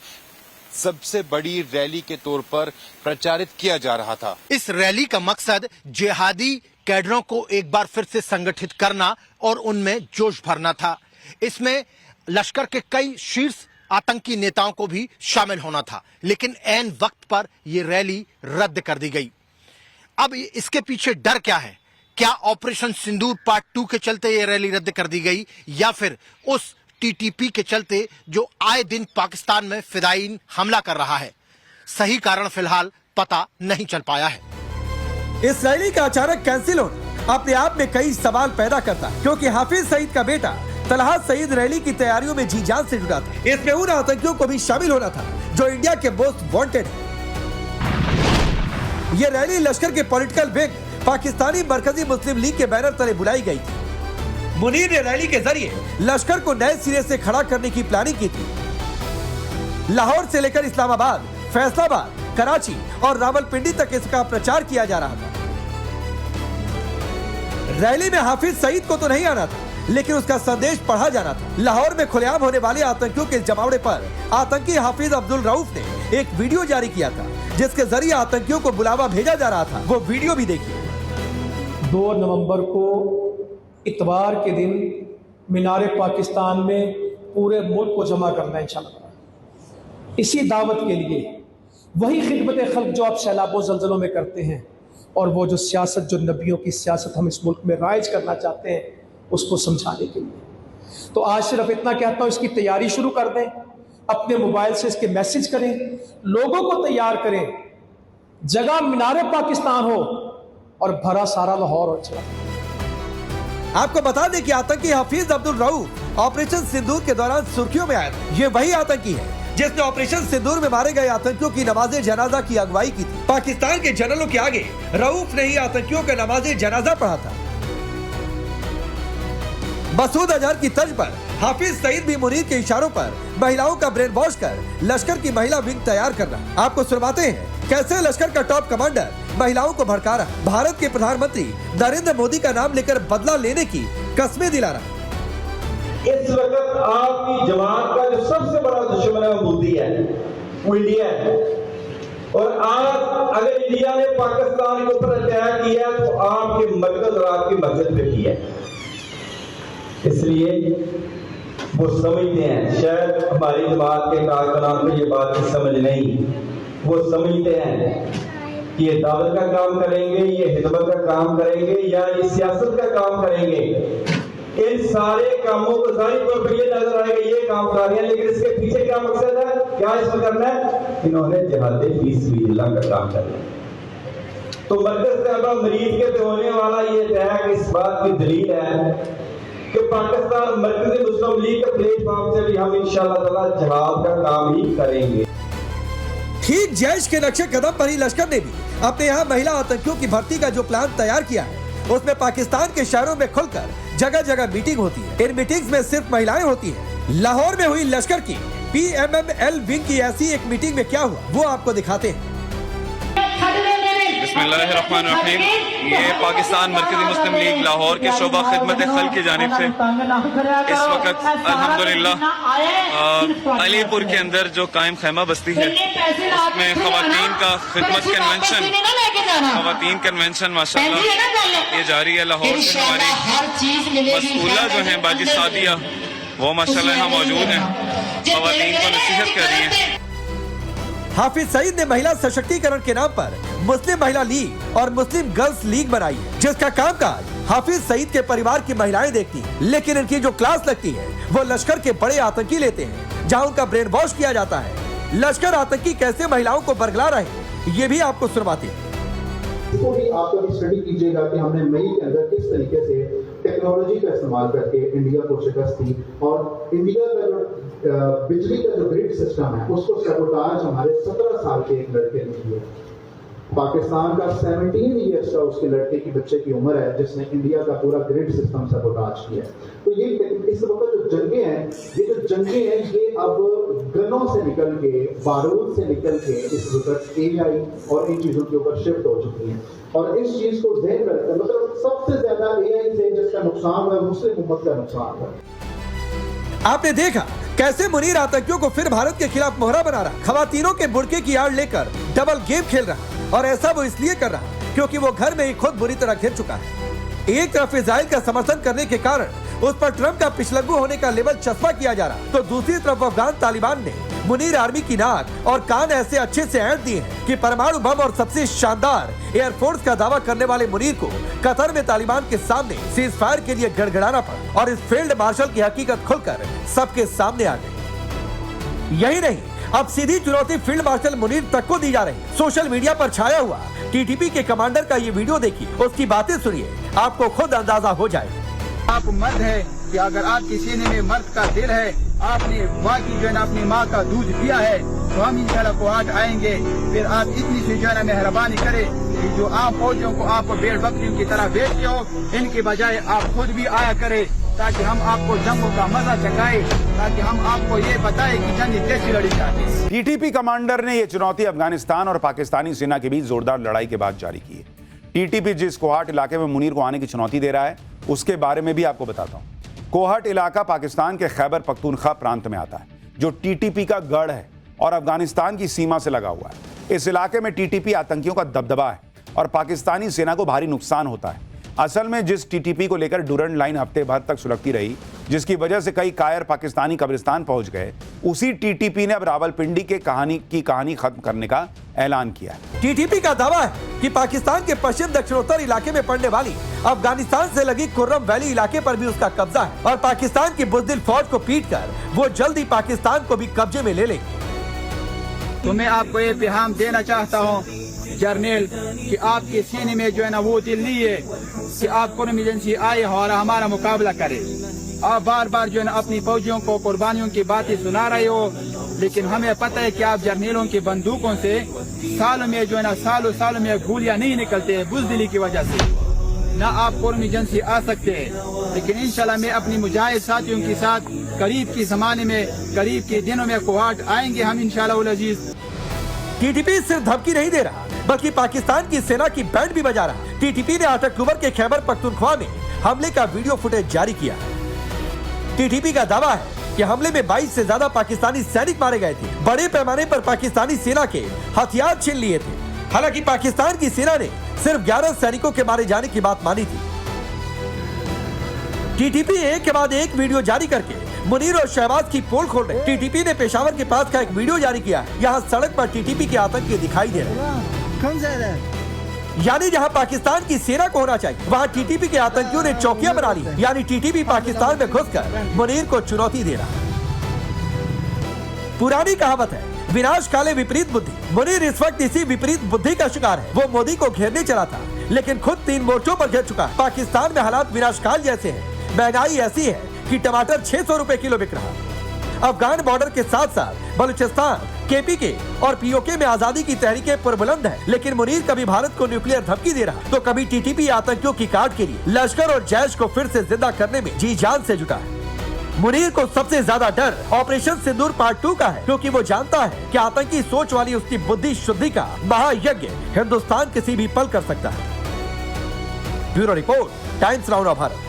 सबसे बड़ी रैली के तौर पर प्रचारित किया जा रहा था। इस रैली का मकसद जिहादी कैडरों को एक बार फिर से संगठित करना और उनमें जोश भरना था। इसमें लश्कर के कई शीर्ष आतंकी नेताओं को भी शामिल होना था, लेकिन ऐन वक्त पर यह रैली रद्द कर दी गई। अब इसके पीछे डर क्या है? क्या ऑपरेशन सिंदूर पार्ट 2 के चलते यह रैली रद्द कर दी गई, या फिर उस TTP के चलते जो आए दिन पाकिस्तान में फिदायीन हमला कर रहा है? सही कारण फिलहाल पता नहीं चल पाया है। इस रैली का अचानक कैंसिल होना अपने आप में कई सवाल पैदा करता है, क्योंकि हाफिज सईद का बेटा तलहा सईद रैली की तैयारियों में जी जान से जुड़ा था। इसमें उन आतंकियों को भी शामिल होना था जो इंडिया के मोस्ट वांटेड है। ये रैली लश्कर के पॉलिटिकल विंग पाकिस्तानी मरकजी मुस्लिम लीग के बैनर तले बुलाई गई थी। मुनीर ने रैली के जरिए लश्कर को नए सिरे से खड़ा करने की प्लानिंग की थी। लाहौर से लेकर इस्लामाबाद, फैसलाबाद, कराची और रावलपिंडी तक इसका प्रचार किया जा रहा था। रैली में हाफिज सईद को तो नहीं आना था, लेकिन उसका संदेश पढ़ा जाना था। लाहौर में खुलेआम होने वाले आतंकियों के जमावड़े पर आतंकी हाफिज अब्दुल रऊफ ने एक वीडियो जारी किया था, जिसके जरिए आतंकियों को बुलावा भेजा जा रहा था। वो वीडियो भी देखिए। 2 नवंबर को इतवार के दिन मीनार पाकिस्तान में पूरे मुल्क को जमा करना इंशाअल्लाह। इसी दावत के लिए वही खिदमत खल्क जो आप सैलाबों ज़लज़लों में करते हैं, और वो जो सियासत, जो नबियों की सियासत हम इस मुल्क में राइज करना चाहते हैं, उसको समझाने के लिए। तो आज सिर्फ इतना कहता हूँ, इसकी तैयारी शुरू कर दें, अपने मोबाइल से इसके मैसेज करें, लोगों को तैयार करें। जगह मीनार पाकिस्तान हो और भरा सारा लाहौर हो। चला आपको बता दें कि आतंकी हाफिज अब्दुल रऊफ ऑपरेशन सिंदूर के दौरान सुर्खियों में आया था। ये वही आतंकी है जिसने ऑपरेशन सिंदूर में मारे गए आतंकियों की नमाज़े जनाजा की अगुवाई की थी। पाकिस्तान के जनरलों के आगे रऊफ ने ही आतंकियों का नमाज़े जनाजा पढ़ा था। मसूद अजहर की तर्ज पर हाफिज सईद भी मुनीर के इशारों पर महिलाओं का ब्रेन वॉश कर लश्कर की महिला विंग तैयार कर रहा। आपको सुनवाते हैं कैसे लश्कर का टॉप कमांडर महिलाओं को भड़का रहा, भारत के प्रधानमंत्री नरेंद्र मोदी का नाम लेकर बदला लेने की कस्में दिला रहा। इस वक्त आपकी जमात का जो सबसे बड़ा दुश्मन है वो मोदी है, वो इंडिया है। और आज अगर इंडिया ने पाकिस्तान के ऊपर अटैक किया तो आपके मरकज और आपकी मस्जिद पे किया, इसलिए वो समझते हैं, शायद हमारी जमात के कारकुनान को ये बात की समझ नहीं, वो समझते हैं कि ये दावत का काम करेंगे, ये हिदमत का काम करेंगे या ये सियासत का काम करेंगे। इन सारे कामों को जाहिर तौर पर ये नजर आएगा ये काम कर रहे हैं, लेकिन इसके पीछे क्या मकसद है, क्या इसमें करना है? इन्होंने जिहाद फी सबिलिल्लाह का काम करना है। तो मरकज तैयबा मरीज के पे होने वाला ये अटैक इस बात की दलील है कि पाकिस्तान मरकजी मुस्लिम लीग के प्लेटफॉर्म से भी हम इंशाअल्लाह ताला जिहाद का काम ही करेंगे। ठीक जैश के नक्शे कदम पर ही लश्कर ने भी अपने यहाँ महिला आतंकियों की भर्ती का जो प्लान तैयार किया है, उसमें पाकिस्तान के शहरों में खुलकर जगह जगह मीटिंग होती है। इन मीटिंग्स में सिर्फ महिलाएं होती हैं। लाहौर में हुई लश्कर की PMML विंग की ऐसी एक मीटिंग में क्या हुआ वो आपको दिखाते हैं। बिस्मिल्लाहिर्रहमानिर्रहीम। ये पाकिस्तान मरकजी मुस्लिम लीग लाहौर के शोबा खिदमत खल की जानिब से इस वक्त अल्हम्दुलिल्लाह अलीपुर के अंदर जो कायम खैमा बस्ती है उसमें खवातीन का खिदमत कन्वेंशन माशाल्लाह ये जारी है। लाहौर से हमारी मसूला जो है बाजी सादिया वो माशाल्लाह यहाँ मौजूद है, खवातीन को नसीहत कर रही है। हाफिज सईद ने महिला सशक्तिकरण के नाम पर मुस्लिम महिला लीग और मुस्लिम गर्ल्स लीग बनाई है, जिसका कामकाज हाफिज सईद के परिवार की महिलाएं देखती हैं। लेकिन इनकी जो क्लास लगती है वो लश्कर के बड़े आतंकी लेते हैं, जहां उनका ब्रेन वॉश किया जाता है। लश्कर आतंकी कैसे महिलाओं को बरगला रहे हैं ये भी आपको सुनवाते हैं। इसको भी आप कभी स्टडी कीजिएगा कि हमने मई के अंदर किस तरीके से टेक्नोलॉजी का इस्तेमाल करके इंडिया को शिकस्त दी और इंडिया का जो बिजली का जो ग्रिड सिस्टम है उसको सबोटाज हमारे 17 साल के एक लड़के ने किया। पाकिस्तान का 17 ईयर्स का उसके लड़के की बच्चे की उम्र है जिसने इंडिया का पूरा ग्रिड सिस्टम सबोटाज किया। तो ये इस वक्त जो जंगे हैं ये अब गनों से निकल के बारूद से निकल के इस वक्त AI और इन चीजों के ऊपर शिफ्ट हो चुकी हैं। और इस चीज को ध्यान रखकर मतलब सबसे ज्यादा AI से जिसका नुकसान हुआ मुस्लिम उम्मत का नुकसान हुआ। आपने देखा कैसे मुनीर आतंकियों को फिर भारत के खिलाफ मोहरा बना रहा, खवातीनों के बुर्के की आड़ लेकर डबल गेम खेल रहा, और ऐसा वो इसलिए कर रहा क्योंकि वो घर में ही खुद बुरी तरह घिर चुका है। एक तरफ इजराइल का समर्थन करने के कारण उस पर ट्रंप का पिछलग्गू होने का लेबल चस्पा किया जा रहा, तो दूसरी तरफ अफगान तालिबान ने मुनीर आर्मी की नाक और कान ऐसे अच्छे से ऐंठ दिए हैं कि परमाणु बम और सबसे शानदार एयरफोर्स का दावा करने वाले मुनीर को कतर में तालिबान के सामने सीज फायर के लिए गड़गड़ाना पड़ा और इस फील्ड मार्शल की हकीकत खुलकर सबके सामने आ गई। यही नहीं, अब सीधी चुनौती फील्ड मार्शल मुनीर तक को दी जा रही। सोशल मीडिया पर छाया हुआ TTP के कमांडर का ये वीडियो देखिए, उसकी बातें सुनिए, आपको खुद अंदाजा हो जाए। आप मर्द है कि अगर आपके सीने में मर्द का दिल है, आपने वाकई जो है अपनी माँ का दूध पिया है, तो हम इंशाल्लाह को आज आएंगे। फिर आप इतनी सी जो है मेहरबानी करें कि जो आम फौजियों को आप भेड़ बकरियों की तरह बेचते हो, इनके बजाय आप खुद भी आया करें ताकि हम आपको जंगों का मजा चखाए, ताकि हम आपको ये बताए कि जंग कैसी लड़ी जाती है। TTP कमांडर ने यह चुनौती अफगानिस्तान और पाकिस्तानी सेना के बीच जोरदार लड़ाई के बाद जारी की है। TTP जिस कोहाट इलाके में मुनीर को आने की चुनौती दे रहा है उसके बारे में भी आपको बताता हूं। कोहाट इलाका पाकिस्तान के खैबर पख्तूनख्वा प्रांत में आता है, जो TTP का गढ़ है और अफगानिस्तान की सीमा से लगा हुआ है। इस इलाके में TTP आतंकियों का दबदबा है और पाकिस्तानी सेना को भारी नुकसान होता है। असल में जिस TTP को लेकर डुरंड लाइन हफ्ते भर तक सुलगती रही, जिसकी वजह से कई कायर पाकिस्तानी कब्रिस्तान पहुंच गए, उसी TTP ने अब रावलपिंडी के कहानी खत्म करने का ऐलान किया है। TTP का दावा है कि पाकिस्तान के पश्चिम दक्षिणोत्तर इलाके में पड़ने वाली अफगानिस्तान से लगी कुर्रम वैली इलाके पर भी उसका कब्जा है और पाकिस्तान की बुज़दिल फौज को पीटकर वो जल्द ही पाकिस्तान को भी कब्जे में ले लेगी। तो मैं आपको ये पैगाम देना चाहता हूँ जर्नल कि आपके सीने में जो है ना वो दिल नहीं है कि आप कोई इमरजेंसी आए और हमारा मुकाबला करे। आप बार बार जो है ना अपनी फौजियों को कुर्बानियों की बातें सुना रहे हो, लेकिन हमें पता है कि आप जर्नलों की बंदूकों से सालों में जो है ना सालों में गोलियां नहीं निकलते हैं बुज़दिली की वजह से। ना आप कोई इमरजेंसी आ सकते हैं, लेकिन इंशाल्लाह मैं अपनी मुजाहिद साथियों के साथ करीब के ज़माने में, करीब के दिनों में कोहाट आएंगे हम इंशाल्लाह उल अजीज। टीटीपी सिर्फ धमकी नहीं दे रहा बल्कि पाकिस्तान की सेना की बैंड भी बजा रहा। टीटीपी ने 8 अक्टूबर के खैबर पख्तूनख्वा में हमले का वीडियो फुटेज जारी किया। टीटीपी का दावा है कि हमले में 22 से ज्यादा पाकिस्तानी सैनिक मारे गए थे। बड़े पैमाने पर पाकिस्तानी सेना के हथियार छीन लिए थे। हालांकि पाकिस्तान की सेना ने सिर्फ 11 सैनिकों के मारे जाने की बात मानी थी। टीटीपी एक के बाद एक वीडियो जारी करके मुनीर और शहबाज की पोल खोल रहे। टीटीपी ने पेशावर के पास का एक वीडियो जारी किया है। यहाँ सड़क पर टीटीपी के आतंकी दिखाई दे रहे हैं। यानी जहाँ पाकिस्तान की सेना को होना चाहिए वहाँ टीटीपी के आतंकियों ने चौकियां बना ली। यानी टीटीपी पाकिस्तान में घुसकर मुनीर को चुनौती दे रहा। पुरानी कहावत है, विनाश काले विपरीत बुद्धि। मुनीर इस वक्त इसी विपरीत बुद्धि का शिकार है। वो मोदी को घेरने चला था लेकिन खुद 3 मोर्चों पर घिर चुका है। पाकिस्तान में हालात विनाशकाल जैसे हैं। महंगाई ऐसी है कि टमाटर 600 रुपए किलो बिक रहा। अफगान बॉर्डर के साथ साथ बलूचिस्तान, केपीके और पीओके में आजादी की तहरीकें पुरबुलंद है। लेकिन मुनीर कभी भारत को न्यूक्लियर धमकी दे रहा तो कभी टीटीपी आतंकियों की काट के लिए लश्कर और जैश को फिर से जिंदा करने में जी जान से जुटा है। मुनीर को सबसे ज्यादा डर ऑपरेशन सिंदूर पार्ट 2 का है, क्योंकि वो जानता है कि आतंकी सोच वाली उसकी बुद्धि शुद्धि का महायज्ञ हिंदुस्तान किसी भी पल कर सकता है। Bureau report, times now Bharat.